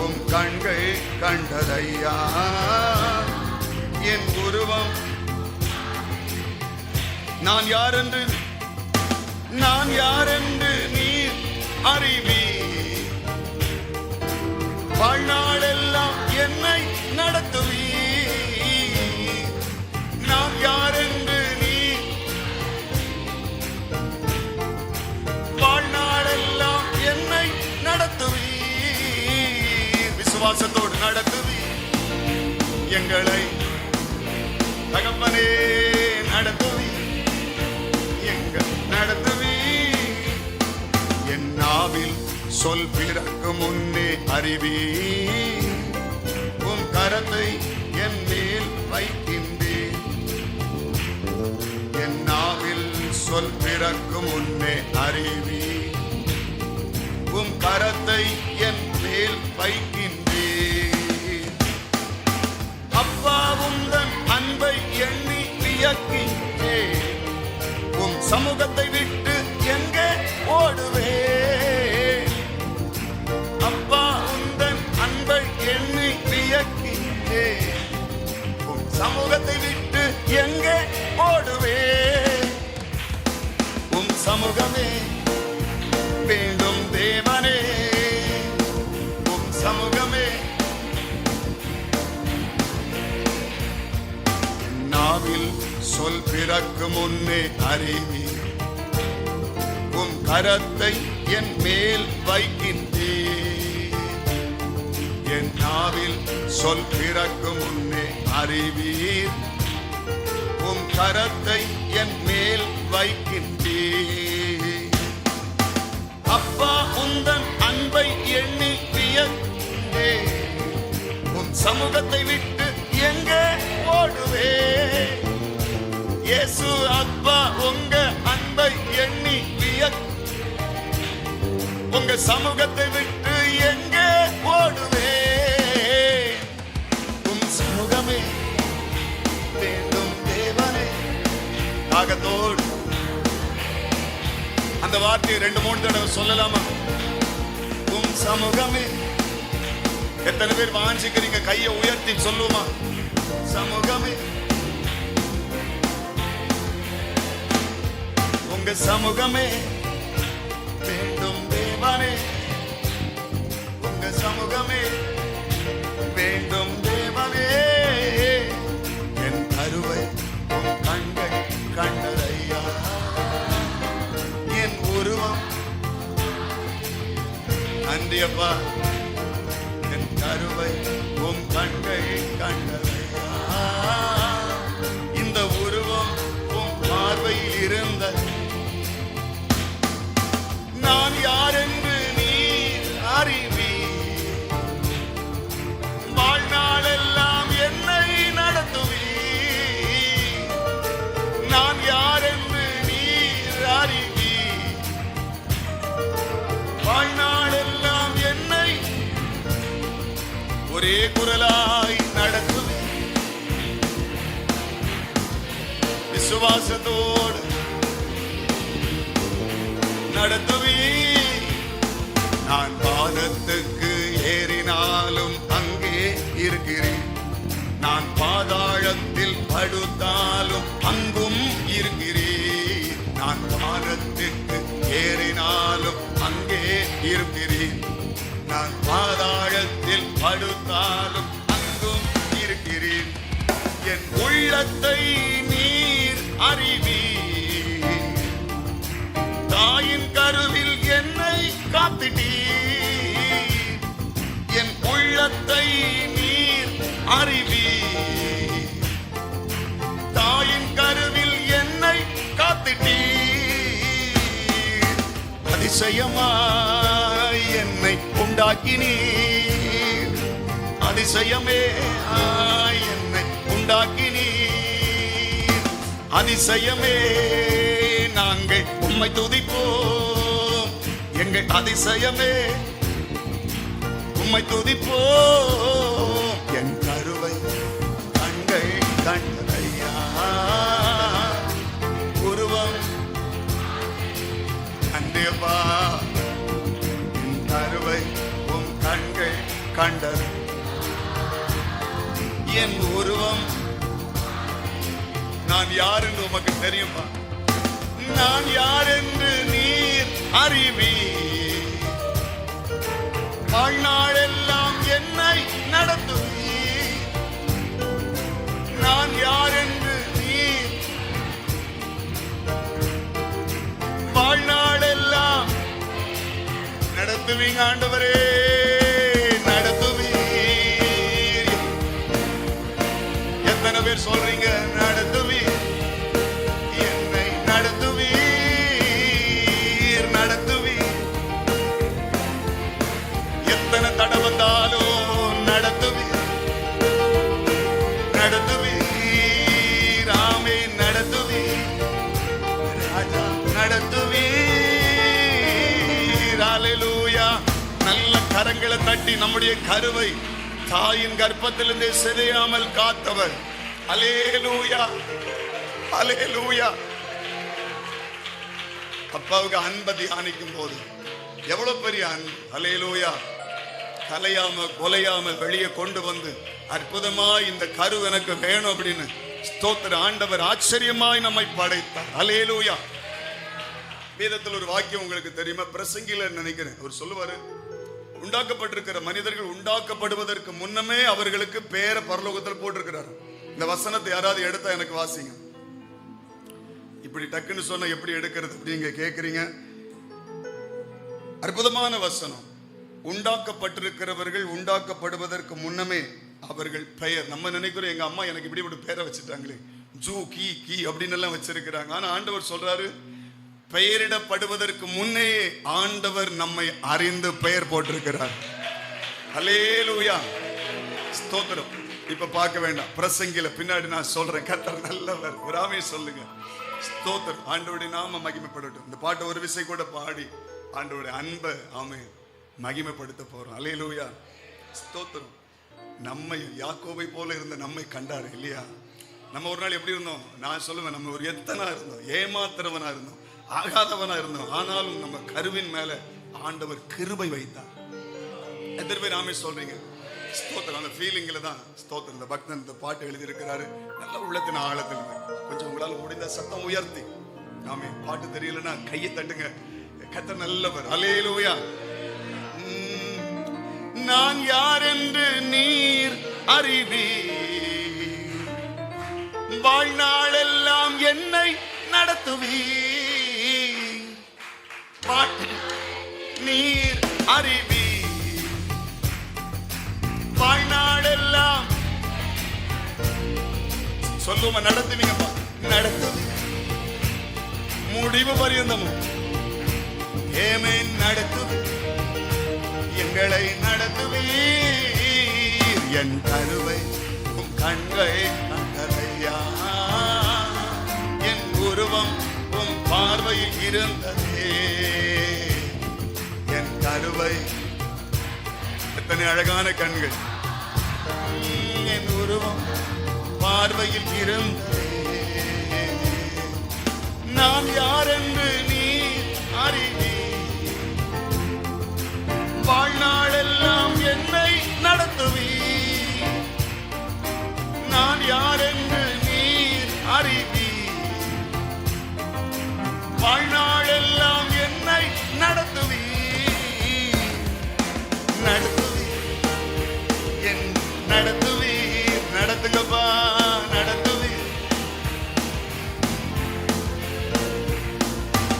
உம் கண்கள் கண்டதையா, என் உருவம். நான் யார் என்று, நான் யார் என்று நீர் அறிவீர், வாழ்நாளெல்லாம் என்னை நடத்துவீர். நான் யார் என்று நீர், வாழ்நாளெல்லாம் என்னை நடத்துவீர். விசுவாசத்தோடு நடத்துவீர் எங்களை. தகப்பனே, நடத்துவீர், எங்கள் நடத்துவீர். என் நாவில் சொல் பிறக்கு முன்னே அறிவீர். உம் கரத்தை என் மேல் வைக்கின்றேன். என் நாவில் சொல் பிறக்கு முன்னே அறிவீர். உம் கரத்தை என் மேல் வைக்கின்றேன். அப்பா, உந்தன் அன்பை எண்ணி வியக்கின்றேன். உம் சமூகத்தை விட்டு எங்கே ஓடுவேன். அப்பா, உந்தன் அன்பை எண்ணி வியக்கின்றேன். உம் சமூகத்தை விட்டு எங்கே ஓடுவேன். உம் சமூகமே வேண்டும் தேவனே, உம் சமூகமே. நாவில் சொல் பிறக்கு முன்னே அறிவீர். உம் கரத்தை என் மேல் வைக்கின்றேன். என் நாவில் சொல் பிறக்கு முன்னே அறிவீர். உம் கரத்தை என் மேல் வைக்கின்றேன். அப்பா, உந்தன் அன்பை எண்ணி வியக்கின்றேன். உம் சமூகத்தை விட்டு எங்கே ஓடுவேன். இயேசு அப்பா, உங்க அன்பை எண்ணி உங்க சமூகத்தை விட்டு எங்கே ஓடுவேன். உம் சமூகமே வேண்டும் தேவனே. தாகத்தோடு அந்த வார்த்தை வார்த்தையை 2-3 தடவை சொல்லலாமா? உம் சமூகமே. எத்தனை பேர் வாஞ்சிக்கிறீங்க? கையை உயர்த்தி சொல்லுமா? சமூகமே, உங்க சமூகமே வேண்டும் தேவனே, உங்க சமூகமே வேண்டும் தேவனே. என் கருவை உன் கண்கள் கண்டதையா, என் உருவம். நன்றியப்பா. என் கருவை உன் கண்கள் கண்டதையா, இந்த உருவம் உன் பார்வையில் இருந்த. நான் யார் என்று நீர் அறிவீர், வாழ்நாளெல்லாம் என்னை நடத்துவீர். நான் யார் என்று நீர் அறிவீர், வாழ்நாளெல்லாம் என்னை ஒரே குரலாய் நடத்துவீர். விசுவாசத்தோடு நடத்துவீர். நான் வானத்துக்கு ஏறினாலும் அங்கே இருக்கிறேன், நான் பாதாளத்தில் படுத்தாலும் அங்கும் இருக்கிறேன். நான் வானத்துக்கு ஏறினாலும் அங்கே இருக்கிறேன், நான் பாதாளத்தில் படுத்தாலும் அங்கும் இருக்கிறேன். என் உள்ளத்தை நீர் அறிவீர், தாயின் கருவில் என்னை காத்திட்டீர். என் உள்ளத்தை நீர் அறிவீர், தாயின் கருவில் என்னை காத்திட்டீர். அதிசயமாய் என்னை உண்டாக்கினீர், அதிசயமே என்னை உண்டாக்கினீர். அதிசயமே நாங்கள் உம்மை துதிப்போம், எங்கள் அதிசயமே உம்மை துதிப்போம். என் கருவை கண்கள் கண்டதையா, உருவம். நன்றியப்பா. என் கருவை உம் கண்கள் கண்டது, என் உருவம். நான் யார் என்று உமக்கு தெரியுமா? நான் யார் என்று நீர் அறிவீர், வாழ்நாளெல்லாம் என்னை நடத்துவீர். நான் யார் என்று நீர் வாழ்நாளெல்லாம் நடத்துவீங்க ஆண்டவரே, நடத்துவீர். எத்தனை பேர் சொல்றீங்க நடத்துவீர்? என்னை நடத்துவீர், நடத்துவீர். எத்தனை தடை வந்தாலும் நடத்துவீர், நடத்துவீர். ஆமென், நடத்துவீர் ராஜா, நடத்துவீர். அல்லேலூயா. நல்ல கரங்களை தட்டி நம்முடைய கருவை தாயின் கர்ப்பத்திலிருந்தே சிதையாமல் காத்தவர். அல்லேலூயா, அல்லேலூயா. அப்பாவுக்கு அன்பை தியானிக்கும் போது எவ்வளவு பெரிய அன்பு. அல்லேலூயா. கலையாம கொலையாம வெளியே கொண்டு வந்து அற்புதமாய் இந்த கரு எனக்கு வேணும் அப்படின்னு ஸ்தோத்திர. ஆண்டவர் ஆச்சரியமாய் நம்மை படைத்தார். அல்லேலூயா. வேதத்தில் ஒரு வாக்கியம் உங்களுக்கு தெரியுமா? பிரசங்கில நினைக்கிறேன், அவர் சொல்லுவாரு, உண்டாக்கப்பட்டிருக்கிற மனிதர்கள் உண்டாக்கப்படுவதற்கு முன்னமே அவர்களுக்கு பேரை பரலோகத்தில் போட்டிருக்கிறார். இந்த வசனத்தை யாராவது எடுத்தா எனக்கு வாசிங்க. இப்படி டக்குன்னு சொன்ன எப்படி எடுக்கிறது அப்படிங்க கேட்குறீங்க. அற்புதமான வசனம். உண்டாக்கப்பட்டிருக்கிறவர்கள் உண்டாக்கப்படுவதற்கு முன்னமே அவர்கள் பெயர். நம்ம நினைக்கிறோம் எங்க அம்மா எனக்கு இப்படி இப்படி பெயரை வச்சுட்டாங்களே, ஜூ கீ கீ அப்படின்னு எல்லாம் வச்சிருக்கிறாங்க. ஆனா ஆண்டவர் சொல்றாரு, பெயரிடப்படுவதற்கு முன்னே ஆண்டவர் நம்மை அறிந்து பெயர் போட்டிருக்கிறார். அல்லேலூயா, ஸ்தோத்திரம். இப்ப பார்க்க வேண்டாம், பிரசங்கில பின்னாடி நான் சொல்றேன். கர்த்தர் நல்லவர். ராமே சொல்லுங்க. ஸ்தோத்திரம். ஆண்டவருடைய நாம மகிமைப்படட்டும். இந்த பாட்டை ஒரு விசை கூட பாடி ஆண்டவருடைய அன்பை ஆமே மகிமைப்படுத்த போறோம். அல்லேலூயா, ஸ்தோத்திரம். நம்மை யாக்கோபை போல இருந்த நம்மை கண்டாரு இல்லையா? நம்ம ஒரு நாள் எப்படி இருந்தோம்? நான் சொல்லுவேன், நம்ம ஒரு எத்தனா இருந்தோம், ஏமாத்துறவனா இருந்தோம். ஆகாதவனா இருந்தோம். ஆனாலும் நம்ம கருவின் மேல ஆண்டவர் கிருபை வைத்தார். எத்தனை பேர் ஆமே சொல்றீங்க? ஸ்தோத்திரம். அந்த ஃபீலிங்ல தான் ஸ்தோத்திரம். இந்த பக்தன் இந்த பாட்டு எழுதி இருக்கிறாரு. நல்ல உள்ளத்தின் ஆழத்தில் கொஞ்சம் உங்களால முடிந்த சத்தம் உயர்த்தி ஆமே. பாட்டு தெரியலன்னா கையை தட்டுங்க. கர்த்தர் நல்லவர். அல்லேலூயா. நான் யார் என்று நீர் அறிவீர், வாழ்நாளெல்லாம் என்னை நடத்துவீர். நீர் அறிவீர், வாழ்நாளெல்லாம் சொல்லுமா நடத்துவீங்கப்பா. நடத்துவீர் முடிவு பரியந்தமும் ஏமே நடத்துவீர், எங்களை நடத்துவீர். என் கருவை உம் கண்கள் கண்டதையா, என் உருவம் உம் பார்வையில் இருந்ததே. என் கருவை, எத்தனை அழகான கண்கள், என் உருவம் பார்வையில் இருந்ததே. நான் யார் என்று நீர் அறிவீர், வாழ்நாளெல்லாம் என்னை நடத்துவீர். நான் யார் என்று நீர் அறிவீர், வாழ்நாளெல்லாம் என்னை நடத்துவீர். நடத்துவீர், என் நடத்துவீர். நடத்துங்கப்பா, நடத்துவீர்.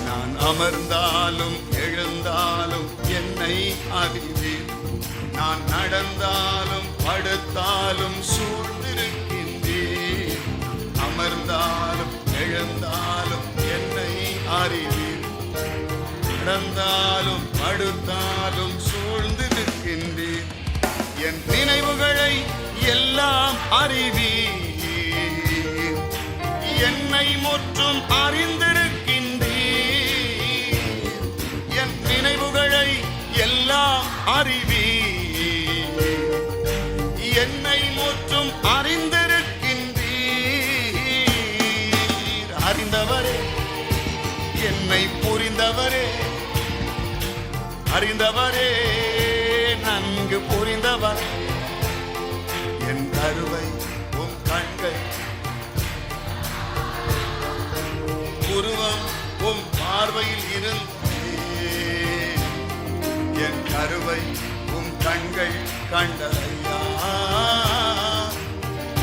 நான் அமர்ந்தாலும் எழுந்தாலும் என்னை அறிவீர். நான் நடந்தாலும் படுத்தாலும் சூழ்ந்திருக்கின்றீர். அமர்ந்தாலும் எழுந்தாலும் என்னை அறிவீர். நடந்தாலும் படுத்தாலும் சூழ்ந்திருக்கின்றீர். என் நினைவுகளை எல்லாம் அறிவீர். என்னை முற்றும் அறிந்திருக்கின்றீர். என் நினைவுகளை எல்லாம் அறிவீர். என்னை முற்றும் அறிந்திருக்கின்றீர். அறிந்தவரே, என்னை புரிந்தவரே, அறிந்தவரே, நன்கு புரிந்தவர். என் கருவை உம் கண்கள், உருவம் உம் பார்வையில் இருந்தே. என் கருவை உம் கண்கள் கண்டதையா,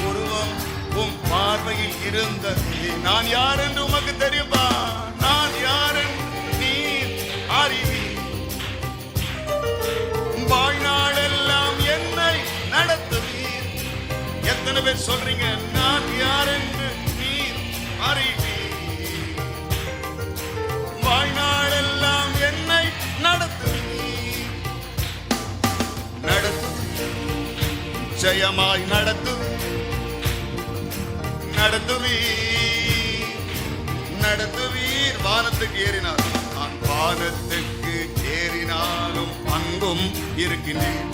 உருவம் உம் பார்வையில் இருந்ததே. நான் யார் என்று உமக்கு தெரியுமா? நான் யார் என்று நீர் அறிவீர். வாழ்நாளெல்லாம் என்னை நடத்துவீர். எத்தனை பேர் சொல்றீங்க நான் யார் என்று நீர் அறிவீர். வாழ்நாளெல்லாம் என்னை நடத்துவீர். நடத்துவீர், ஜெயமாய் நடத்துவீர். நடத்துவீர், நடத்துவீர். வானத்துக்கு ஏறினார், நான் வானத்துக்கு ஏறினாலும் அங்கும் இருக்கின்றேன்.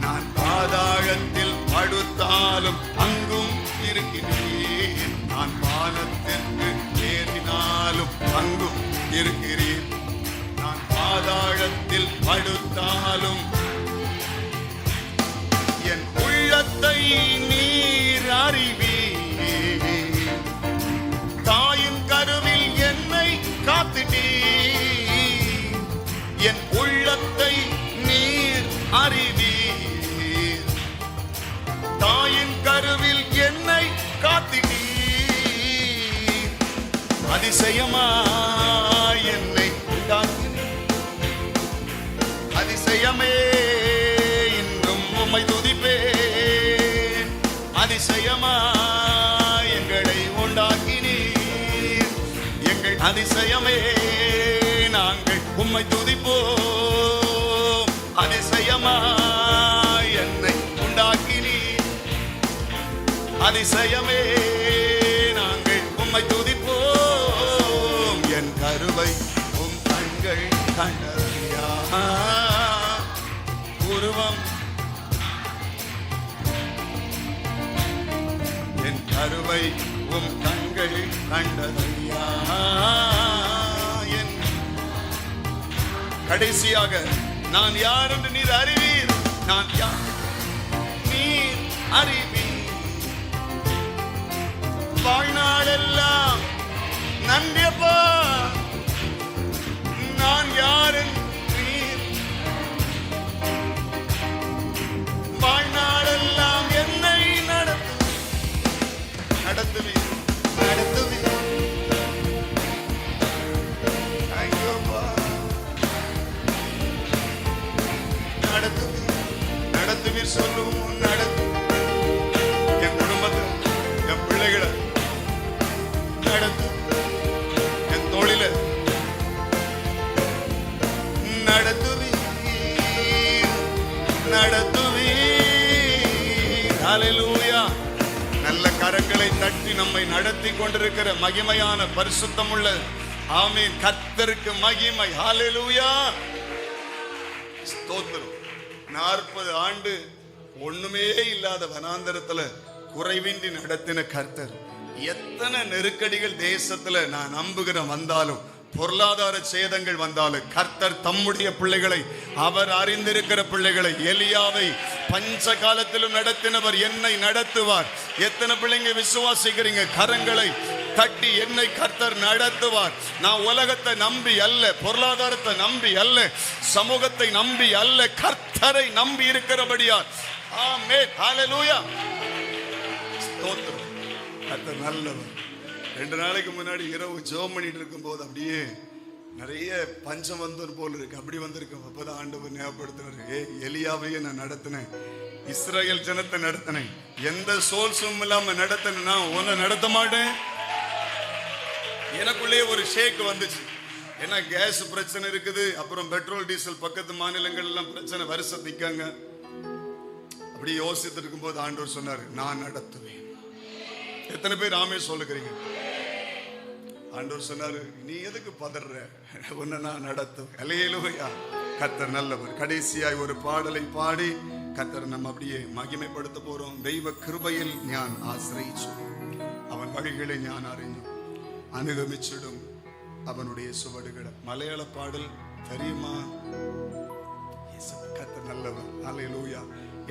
நான் பாதாளத்தில் படுத்தாலும் அங்கும் இருக்கின்றேன். நான் வானத்திற்கு ஏறினாலும் அங்கும் இருக்கிறேன். நான் பாதாளத்தில் படுத்தாலும் என் உள்ளத்தை நீர் அறிவீர். தாயின் கருவில் என்னை காத்திட்டீர். என் உள்ளத்தை நீர் அறிவீர். தாயின் கருவில் என்னை காத்திட்டீர். அதிசயமாய் என்னை உண்டாக்கினீர். அதிசயமே, இன்னும் உம்மை துதிப்பேன். அதிசயமாய் எங்களை உண்டாக்கினீர். எங்கள் அதிசயமே, நாங்கள் உம்மை துதிப்போம். அதிசயமாய் என்னை உண்டாக்கினீர். அதிசயமே, நாங்கள் உம்மை துதிப்போம். என் கருவை உம் கண்கள் கண்டதையா, உருவம் என் கருவை உம் கண்கள் கண்டதையா. கடைசியாக நான் யார் என்று நீர் அறிவீர். நான் யார் நீர் அறிவீர். வாழ்நாளெல்லாம் நன்றியப்பா. நான் யார் என்று நீர் வாழ்நாளெல்லாம் என்னை நடத்துவீர். நடத்துவீர் சொல்லும் நடத்து. என் குடும்பத்தை, என் பிள்ளைகளை நடத்து. என் தொழில நடத்துவீர். ஹல்லேலூயா. நல்ல கரங்களை தட்டி நம்மை நடத்தி கொண்டிருக்கிற மகிமையான பரிசுத்தமுள்ள ஆமென் கர்த்தருக்கு மகிமை. ஹல்லேலூயா. ஸ்தோத்திரம். 40 ஆண்டு ஒண்ணுமே இல்லாத வனாந்தரத்துல குறைவின்றி நடத்தின கர்த்தர், எத்தனை நெருக்கடிகள் தேசத்துல நான் நம்புகிற வந்தாலும், பொருளாதார சேதங்கள் வந்தாலும், கர்த்தர் தம்முடைய பிள்ளைகளை, அவர் அறிந்திருக்கிற பிள்ளைகளை, எலியாவை பஞ்ச காலத்திலும் நடத்தினவர் என்னை நடத்துவார். எத்தனை பிள்ளைங்க விசுவாசிக்கிறீங்க? கரங்களை தட்டி என்னை கர்த்தர் நடத்துவார். நான் உலகத்தை நம்பி அல்ல, பொருளாதாரத்தை நம்பி அல்ல, சமூகத்தை நம்பி அல்ல, கர்த்தரை நம்பி இருக்கிறபடியால். ஆமென். ஹல்லேலூயா. ஸ்தோத்திரம். கர்த்தர் நல்லவர். 2 நாளைக்கு முன்னாடி இரவு ஜெபம் பண்ணிட்டு இருக்கும் போது அப்படியே நிறைய பஞ்சம் வந்தது போல இருக்கு. அப்படி வந்திருக்கோம். அப்பதான் ஆண்டவர் ஞாபகப்படுத்தினாரு, எலியாவையே நான் நடத்தினேன், இஸ்ரவேல் ஜனத்தை நடத்தினேன், எந்த சோர்ஸும் இல்லாம நடத்தினா உன்னை நடத்த மாட்டேன். எனக்குள்ளே ஒரு ஷேக் வந்துச்சு. ஏன்னா கேஸ் பிரச்சனை இருக்குது, அப்புறம் பெட்ரோல் டீசல் பக்கத்து மாநிலங்கள் எல்லாம் பிரச்சனை, வருஷம் நிக்காங்க. அப்படி யோசித்து இருக்கும் போது ஆண்டவர் சொன்னாரு, நான் நடத்துவேன். எத்தனை பேர் ஆமே சொல்லுகிறீங்க? ஆண்டவர் சொன்னாரு, நீ எதுக்கு பதற, உன்னை நான் நடத்துவேன். ஹல்லேலூயா. கர்த்தர் நல்லவர். கடைசியாய் ஒரு பாடலை பாடி கர்த்தர் நம்ம அப்படியே மகிமைப்படுத்த போறோம். தெய்வ கிருபையில் ஞான் ஆசிரியிச்சு, அவன் வழிகளை ஞான் அறிഞ്ഞു, அனுகமிச்சிடும் அவனுடைய சுவடுகளை. மலையாள பாடல் தெரியுமா? கர்த்தர் நல்லவர். ஹல்லேலூயா.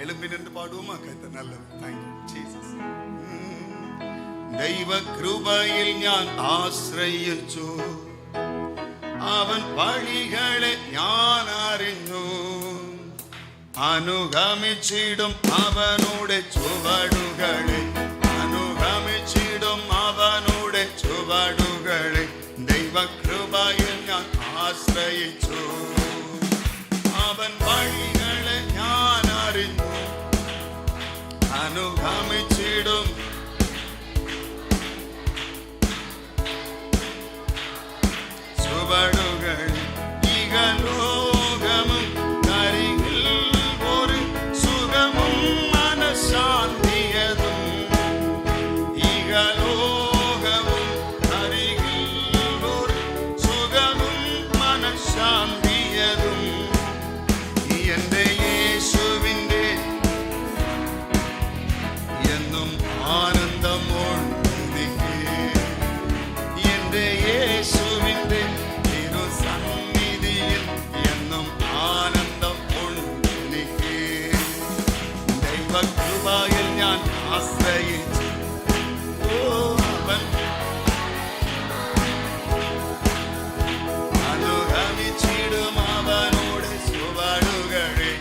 எழும்பி நின்று பாடுவோமா? கர்த்தர் நல்லவர். Thank you Jesus. ദൈവ കൃപയിൽ ഞാൻ ആശ്രയിച്ചു, അവൻ വഴികളെ ഞാൻ അറിഞ്ഞു, അനുഗമിച്ചിടും അവനുടെ ചുവടുകളെ, അനുഗമിച്ചിടും അവനുടെ ചുവടുകളെ. ദൈവ കൃപയിൽ ഞാൻ ആശ്രയിച്ചു, അവൻ വഴികളെ ഞാൻ അറിഞ്ഞു, അനുഗമിച്ചിടും ചുവടുകൾ. ഇഹലോകമും കരികിൽ ഒരു സുഖമും മനഃശാന്തിയതും, ഇഹലോകമും കരികിൽ ഒരു സുഖമും മനഃശാന്തിയതും. എന്റെ യേശുവിൻ്റെ എന്നും ആനന്ദമോടെനിക്ക്, എന്റെ യേശുവിൻ്റെ സന്നിധിയിൽ എന്നും ആനന്ദം എനിക്ക്. ദൈവകൃപയിൽ ഞാൻ ആശ്രയിച്ചു, അവൻ അനുഗമിച്ചിടും അവനോട് ചുവടുകളെ,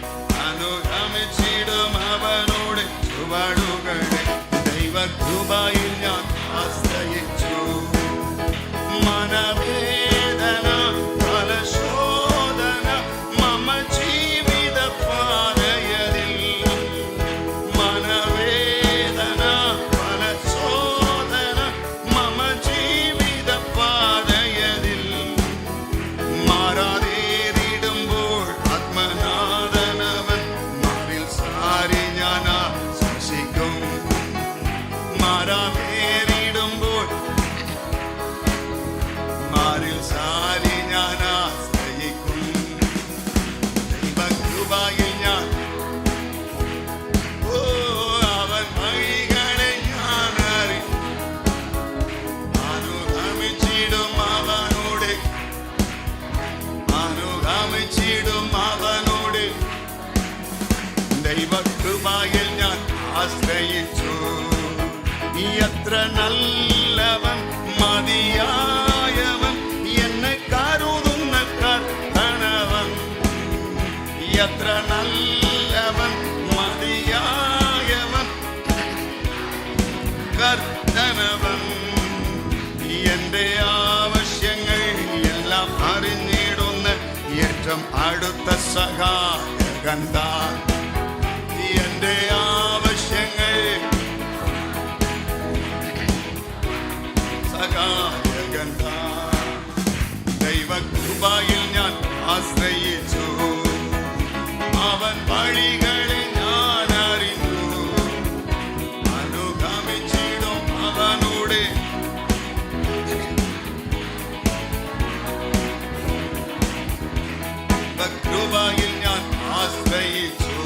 അനുഗമിച്ചിടും അവനോട് ചുവടുകളെ. ദൈവകൃപയിൽ ഞാൻ ആശ്രയിച്ചു. മനവേദന ഫലശോധന മമ ജീവിത പാതയതിൽ, മനവേദന ഫലശോധന മമ ജീവിത പാതയതിൽ. മാറാതേറിടുമ്പോൾ ആത്മനാഥനവൻ മാറിൽ സാരി ഞാൻ ആശംസിക്കും. മാറാ ദൈവകൃപയിൽ ഞാൻ ആശ്രയിച്ചു. എത്ര നല്ലവൻ മതിയായവൻ എന്നെ കരുതുന്ന കർത്തനവൻ. എത്ര നല്ലവൻ മതിയായവൻ കർത്തനവൻ. എന്റെ ആവശ്യങ്ങൾ എല്ലാം അറിഞ്ഞിടുന്ന ഏറ്റവും അടുത്ത സഹായകൻ താൻ. എന്റെ ആവശ്യങ്ങൾ സഹായകൻ താൻ. ദൈവകൃപയിൽ ഞാൻ ആശ്രയിച്ചു. അവൻ വഴികളെ ഞാൻ അറിഞ്ഞു. അനുഗമിച്ചിടും അവനോട്. കൃപയിൽ ഞാൻ ആശ്രയിച്ചു.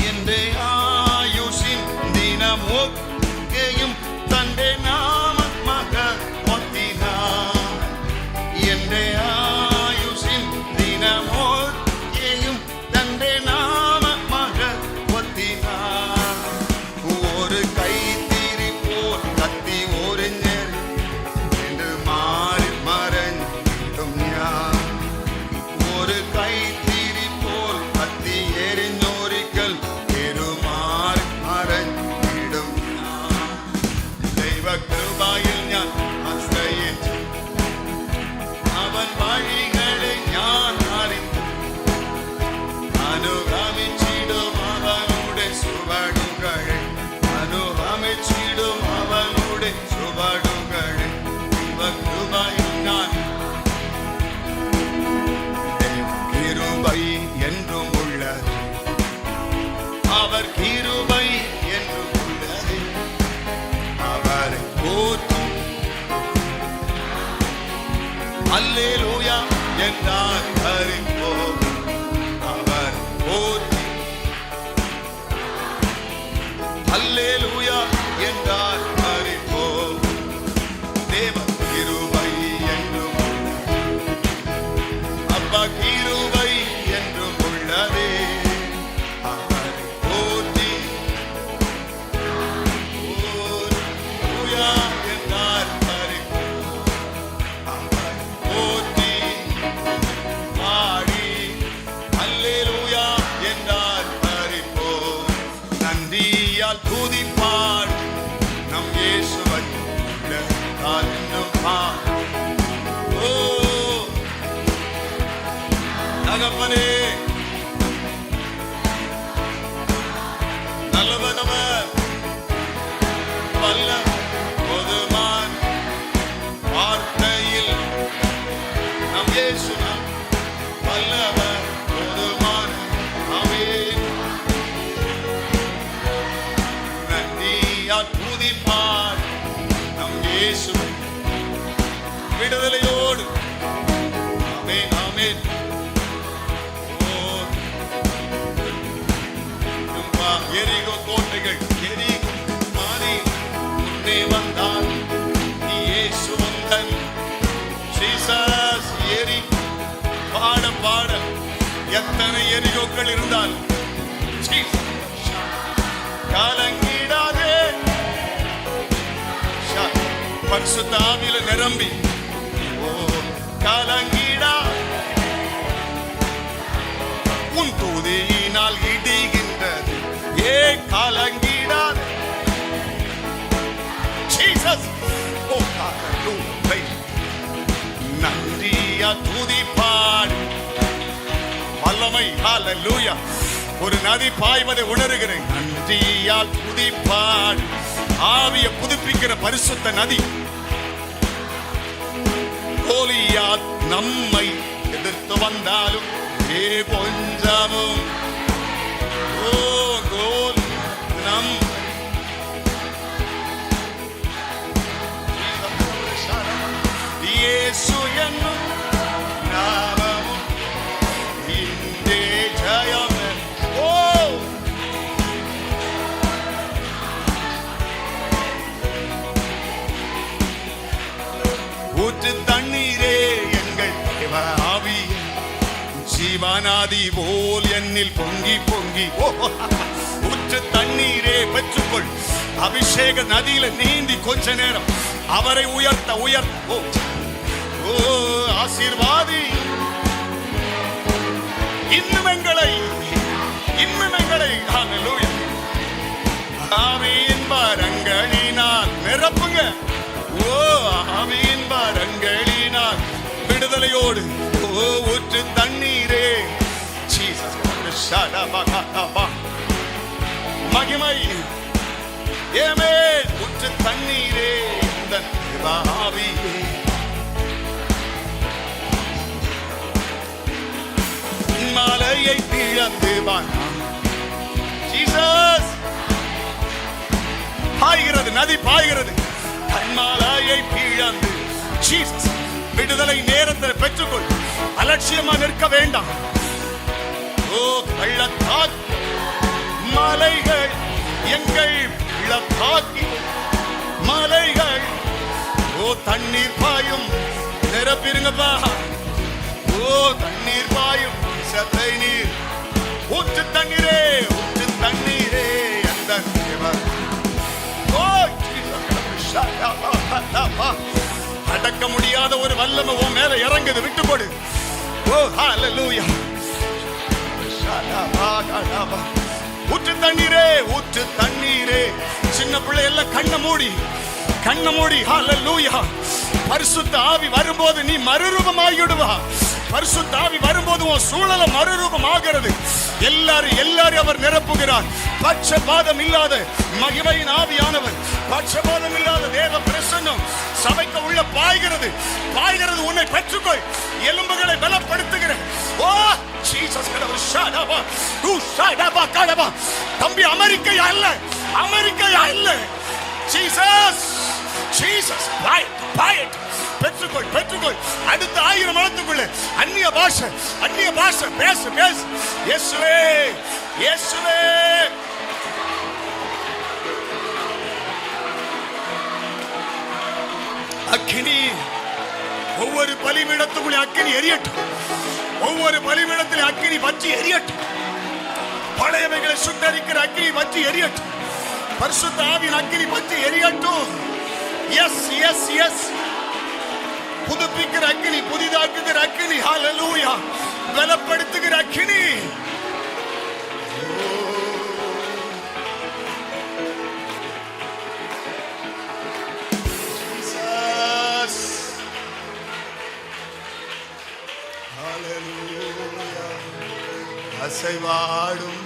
എന്റെ ആയുഷിൻ ദിനമൊക്കെയും തന്റെ നാമമഹത്വത്തിനായി. എന്റെ ആയുഷിൻ ദിനമൊക്കെയും തന്റെ നാമമഹത്വത്തിനായി. ഒരു കൈത്തിരി പോൽ കത്തി ഒരിഞ്ഞ് മാറി മറഞ്ഞിട്ടും ഞാൻ. ഒരു കൈത്തിരി പോൽ കത്തി എരിഞ്ഞൊരിക്കൽ പെരുമാറി മറഞ്ഞിടും ഞാൻ. ദൈവകൃപയിൽ ഞാൻ ആശ്രയിച്ചു. അവൻ വഴികളെ ഞാൻ അറിഞ്ഞു. അനുഗമിച്ചിടും അവനുടെ ചുവടുകളെ. അനുഗമിച്ചിടും അവനുടെ ചുവടുകളെ. ദൈവകൃപയിൽ ഞാൻ கிருபை என்றும் உள்ளது. அவர் கிருபை என்றும் உள்ளது. அவரை போற்றும் அல்லேலூயா என்றார் அறிந்தோ. அவர் போற்றி அல்லேலூயா என்றார் அறிந்தோ. தேவ கிருபை என்றும் அப்பா கிருபை என்றும் உள்ளதே. அவரை போற்றி அல்லேலூயா என்றார் அறிந்தோ. அவரை போற்றி பாடி அல்லேலூயா என்றார் அறிந்தோ. நன்றியால் துதிப்பார் நம் இயேசுவை இன்னும் பார். ஓ தகப்பனே, நல்லவனவர் வல்ல போதுமான். வார்த்தையில் நம் இயேசு வல்லவர் போதுமான். ஆமென். நன்றியால் துதிப்பார் நம் இயேசு விடுதலையோடு. ஆமென் ஆமென். எரிகோ கோட்டைகள் எரிகோ மாறி முன்னே வந்தால் நீ இயேசு வந்தன். ஜீசஸ் எரி பாட பாட எத்தனை எரிகோக்கள் இருந்தால் கலங்கிடாதே. பரிசுத்த ஆவியில நிரம்பி ஓ கலங்கிடா. உன் தூதியினால் இடிகின்றது. ஏ கலங்கிடாதே. ஜீசஸ் ஓ ஹalleluya. நன்றியா துதிப்பாடு. வல்லமை ஹalleluya. ஒரு நதி பாய்வதை உணர்கிறேன். நன்றியா துதிப்பாடு. ஆவியை புதுப்பிக்கிற பரிசுத்த நதி. கோலியாத் நம்மை எதிர்த்து வந்தாலும் ஏ கொஞ்சமும் ஓ கோல் நம் இயேசு என்னும் நாமமும் இன்றே ஜெயம். ஓ ஊற்று தண்ணீரே எங்கள் ஆவி ஜீவனாதி போல் என்னில் பொங்கி பொங்கி இறங்கி ஊற்று தண்ணீரே பெற்றுக்கொள். அபிஷேக நதியில நீந்தி கொஞ்ச நேரம் அவரை உயர்த்த உயர்த்த ஆசீர்வாதி. இன்னும் எங்களை ஹல்லேலூயா ஆவியின் வரங்களினால் நிரப்புங்க. ஆவியின் வரங்களினால் விடுதலையோடு ஊற்று தண்ணீரே மகிமை ஏமே ஊற்று தண்ணீரே இந்த ஆவியே மலையை பிளந்து ஜீசஸ் பாய்கிறது, நதி பாய்கிறது. கண்மாலையை பிளந்து ஜீசஸ் விடுதலை நேரத்தில் பெற்றுக்கொள். அலட்சியமா நிற்க வேண்டாம். பள்ளத்தாக்கு மலைகள் எங்கள் பள்ளத்தாக்கி மலைகள் தண்ணீர் பாயும். நிரப்பிருங்கப்பா. தண்ணீர் பாயும் சத்தை நீர். ஊற்று தண்ணீரே ஊற்று தண்ணீரே அந்த அடக்க முடியாத ஒரு வல்லமை உன் மேல இறங்குது. விட்டுக்கொடு. ஹல்லேலூயா. ஊற்று தண்ணீரே ஊற்று தண்ணீரே. சின்ன பிள்ளை எல்லாம் கண்ண மூடி ஹல்லேலூயா. பரிசுத்த ஆவி வரும்போது நீ மறுரூபமாகிடுவா. பரிசுத்த ஆவி வரும்போது உன் சூழல மறுரூபமாகிறது. எல்லாரும் அவர் நிரப்புகிறார். பட்சபாதம் இல்லாத மகிமையின் ஆவியானவர், பட்சபாதம் இல்லாத தேவ பிரசன்னம் சபைக்கு உள்ள பாய்கிறது. உன்னை பெற்றுக்கொள். எலும்புகளை பலப்படுத்துகிற தம்பி அமெரிக்கையா இல்ல ஜீசஸ் பெற்றுக்கொள். அடுத்த 1000 மணத்துக்குள்ள அந்நிய பாஷை பேசு. இயேசுவே அக்கினி ஒவ்வொரு பலிபீடத்துக்குள்ள அக்கினி எரியட்டும். ஒவ்வொரு பலிபீடத்தில் அக்கினி பற்றி எரியட்டும். பழையவைகளை சுட்டரிக்கிற அக்கினி பற்றி எரியட்டும். பரிசுத்த ஆவியின் அக்கினி பற்றி எரியட்டும். எஸ் புதுப்பிக்கிற அக்கினி, புதிதாக்குகிற அக்கினி. ஹல்லேலூயா. பலப்படுத்துகிற அக்கினி. அசைவாடும்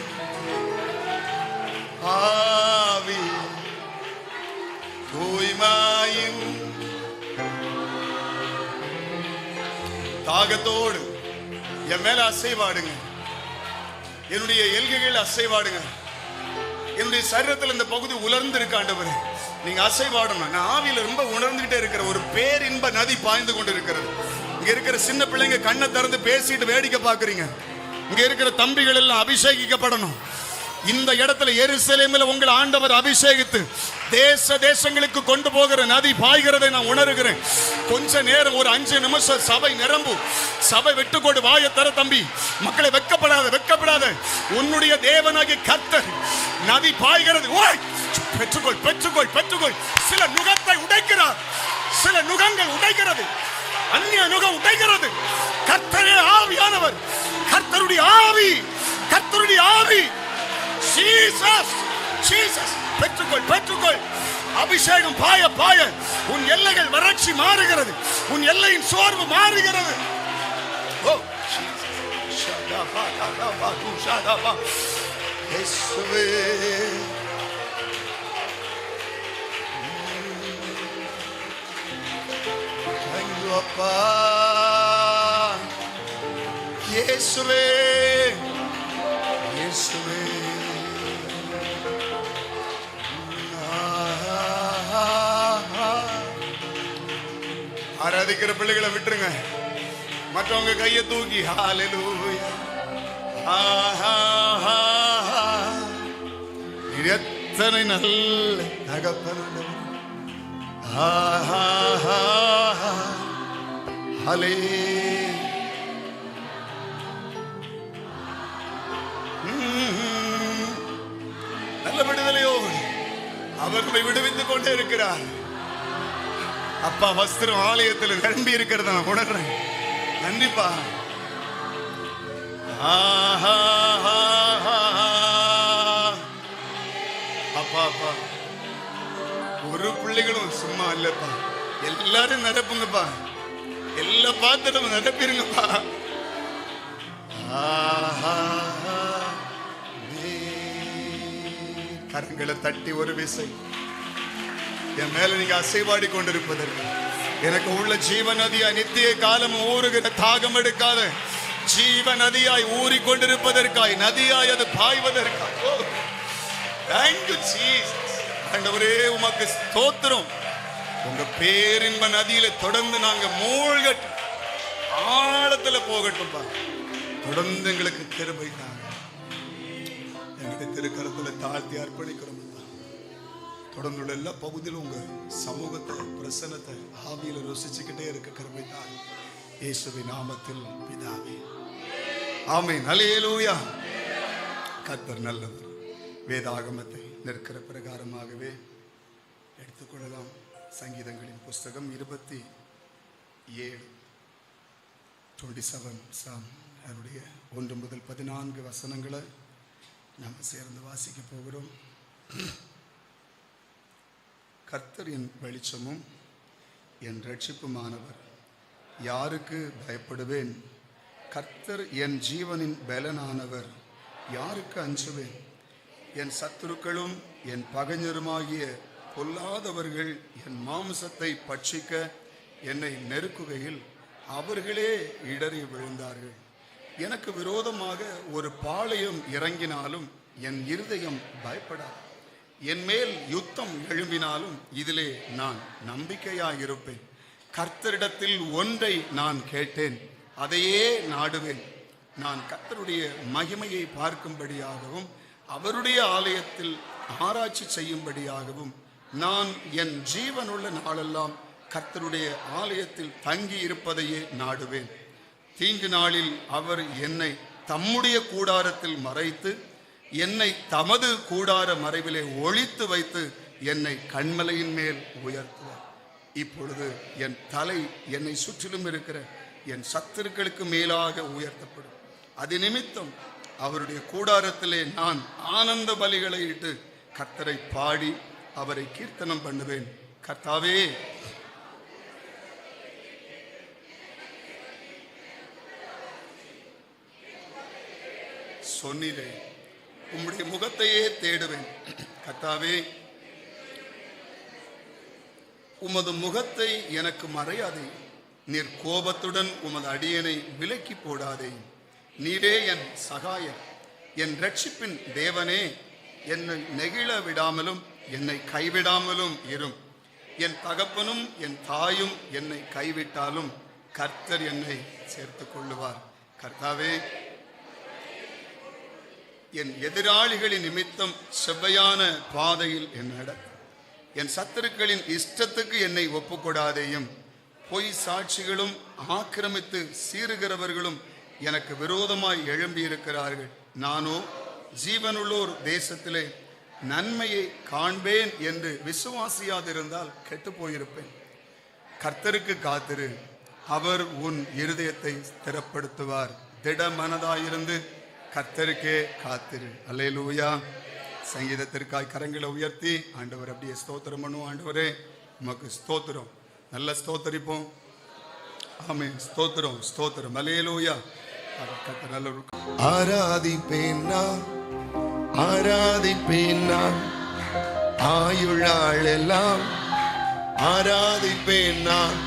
ஆவி தூய்மையும் தாகத்தோடு என் மேல அசைவாடுங்க. என்னுடைய எல்கைகள் அசைவாடுங்க. என்னுடைய சரீரத்தில் இந்த பகுதி உலர்ந்து இருக்க ஆண்டவரே, நீங்க அசைவாடணும். நான் ஆவியில ரொம்ப உணர்ந்துகிட்டே இருக்கிற ஒரு பேரின்ப நதி பாய்ந்து கொண்டு இருக்கிறது. இங்க இருக்கிற சின்ன பிள்ளைங்க கண்ணை திறந்து பேசிட்டு வேடிக்கை பாக்குறீங்க. இங்க இருக்கிற தம்பிகள் எல்லாம் அபிஷேகிக்கப்படணும். இந்த இடத்துல எருசலேமில் உங்கள் ஆண்டவர் அபிஷேகித்து தேசங்களுக்கு கொண்டு போகிற நதி பாய்கிறதை நான் உணர்கிறேன். கொஞ்ச நேரம் ஒரு 5 நிமிஷம் சபை நிரம்பும். சபை விட்டுக்கொண்டு வாயை தர தம்பி. மக்களை வெட்கப்படாத. உன்னுடைய தேவனாகிய கர்த்தர் நதி பாய்கிறது. பெற்றுக்கொள். சில நுகத்தை உடைக்கிறார். சில நுகங்கள் உடைக்கிறது. அந்நிய நுகம் உடைக்கிறது. கர்த்தரே ஆவியானவர். கர்த்தருடைய ஆவி ஜீசஸ் பெற்றுக்கொள். அபிஷேகம் பாய உன் எல்லைகள் வறட்சி மாறுகிறது. உன் எல்லையின் சோர்வு மாறுகிறது. அப்பா இயேசுவே ஆராதிக்கிற பிள்ளைகளை விட்டுருங்க. மற்றவங்க கையை தூக்கி ஹல்லேலூயா. எத்தனை நல்ல தகப்பன். ஹலே நல்ல விடுதலையோடு அவர் நம்மை விடுவித்துக் கொண்டே இருக்கிறார். அப்பா வஸ்திரம் ஆலயத்தில் நிரம்பி இருக்கிறத நான் உணர்றேன். நன்றிப்பா. அப்பா அப்பா ஒரு பிள்ளைகளும் சும்மா இல்லப்பா. எல்லாரும் நிரப்புங்கப்பா. எல்லா பாத்திரமும் நிரப்பிருங்கப்பா. கரங்களை தட்டி ஒரு விசை என் மேல நீங்க அசைவாடி கொண்டிருப்பதற்கு, எனக்கு உள்ள ஜீவ நதியாய் நித்திய காலம் ஊறுகிற தாகம் எடுக்காத ஜீவ நதியாய் ஊறிக்கொண்டிருப்பதற்காய், நதியாய் அது பாய்வதற்காய். Thank you Jesus. ஆண்டவரே உமக்கு ஸ்தோத்திரம். உங்க பேரின்ப நதியில தொடர்ந்து நாங்க மூழ்கட்டும், ஆழத்துல போகட்டும். தொடர்ந்து எங்களுக்கு கிருபை தாங்க. எங்களுடைய திருக்கரத்துல தாழ்த்தி அர்ப்பணிக்கிறோம். தொடர்ந்துள்ள எல்லா பகுதியிலும் உங்க சமூகத்தை, பிரசன்னத்தை ஆவியில ருசிச்சுக்கிட்டே இருக்க கிருபை தாங்க. இயேசுவின் நாமத்தில் பிதாவே, ஆமென். அல்லேலூயா. கர்த்தர் நல்லவர். வேதாகமத்தை நிற்கிற பிரகாரமாகவே எடுத்துக்கொள்ளலாம். சங்கீதங்களின் புஸ்தகம் 27 அதனுடைய 1 முதல் 14 வசனங்களை நாம் சேர்ந்து வாசிக்க போகிறோம். கர்த்தர் என் வெளிச்சமும் என் ரட்சிப்புமானவர், யாருக்கு பயப்படுவேன்? கர்த்தர் என் ஜீவனின் பலனானவர், யாருக்கு அஞ்சுவேன்? என் சத்துருக்களும் என் பகைஞருமாகிய பொல்லாதவர்கள் என் மாம்சத்தை பட்சிக்க என்னை நெருக்குகையில் அவர்களே இடறி விழுந்தார்கள். எனக்கு விரோதமாக ஒரு பாளையம் இறங்கினாலும் என் இருதயம் பயப்படாது. என் மேல் யுத்தம் எழும்பினாலும் இதிலே நான் நம்பிக்கையாயிருப்பேன். கர்த்தரிடத்தில் ஒன்றை நான் கேட்டேன், அதையே நாடுவேன். நான் கர்த்தருடைய மகிமையை பார்க்கும்படியாகவும் அவருடைய ஆலயத்தில் ஆராய்ச்சி செய்யும்படியாகவும் நான் என் ஜீவனுள்ள நாளெல்லாம் கர்த்தருடைய ஆலயத்தில் தங்கி இருப்பதையே நாடுவேன். தீங்கு நாளில் அவர் என்னை தம்முடைய கூடாரத்தில் மறைத்து என்னை தமது கூடார மறைவிலே ஒளித்து வைத்து என்னை கன்மலையின் மேல் உயர்த்துவார். இப்பொழுது என் தலை என்னை சுற்றிலும் இருக்கிற என் சத்துருக்களுக்கு மேலாக உயர்த்தப்படும். அது நிமித்தம் அவருடைய கூடாரத்திலே நான் ஆனந்த பலிகளை இட்டு கர்த்தரை பாடி அவரை கீர்த்தனம் பண்ணுவேன். கர்த்தாவே, சொன்னீரே, உம்முடைய முகத்தையே தேடுவேன். கர்த்தாவே, உமது முகத்தை எனக்கு மறையாதே. நீர் கோபத்துடன் உமது அடியனை விலக்கி போடாதே. நீரே என் சகாயம், என் ரட்சிப்பின் தேவனே. என்னை நெகிழ விடாமலும் என்னை கைவிடாமலும் இரும். என் தகப்பனும் என் தாயும் என்னை கைவிட்டாலும் கர்த்தர் என்னை சேர்த்துக் கொள்ளுவார். கர்த்தாவே, என் எதிராளிகளின் நிமித்தம் செவ்வையான பாதையில் என்னை நடத்து. என் சத்துருக்களின் இஷ்டத்துக்கு என்னை ஒப்புக்கொடாதேயும். பொய் சாட்சிகளும் ஆக்கிரமித்து சீறுகிறவர்களும் எனக்கு விரோதமாய் எழும்பி இருக்கிறார்கள். நானோ ஜீவனுள்ளோர் தேசத்திலே நன்மையை காண்பேன் என்று விசுவாசியாதிருந்தால் கெட்டு போயிருப்பேன். கர்த்தருக்கு காத்திரு, அவர் உன் இருதயத்தை ஸ்திரப்படுத்துவார். திட மனதாயிருந்து கர்த்தருக்கே காத்திரு. அல்லேலூயா. சங்கீதத்திற்காய் கரங்களை உயர்த்தி ஆண்டவர் அப்படியே ஸ்தோத்திரம் பண்ணுவோம். ஆண்டவரே, உமக்கு ஸ்தோத்திரம். நல்ல ஸ்தோத்தரிப்போம். ஆமென். ஸ்தோத்திரம், ஸ்தோத்திரம். அல்லேலூயா. ஆராதிப்பேன் நான், ஆராதிப்பேன் நான், ஆயுளாளெல்லாம் ஆராதிப்பேன் நான்.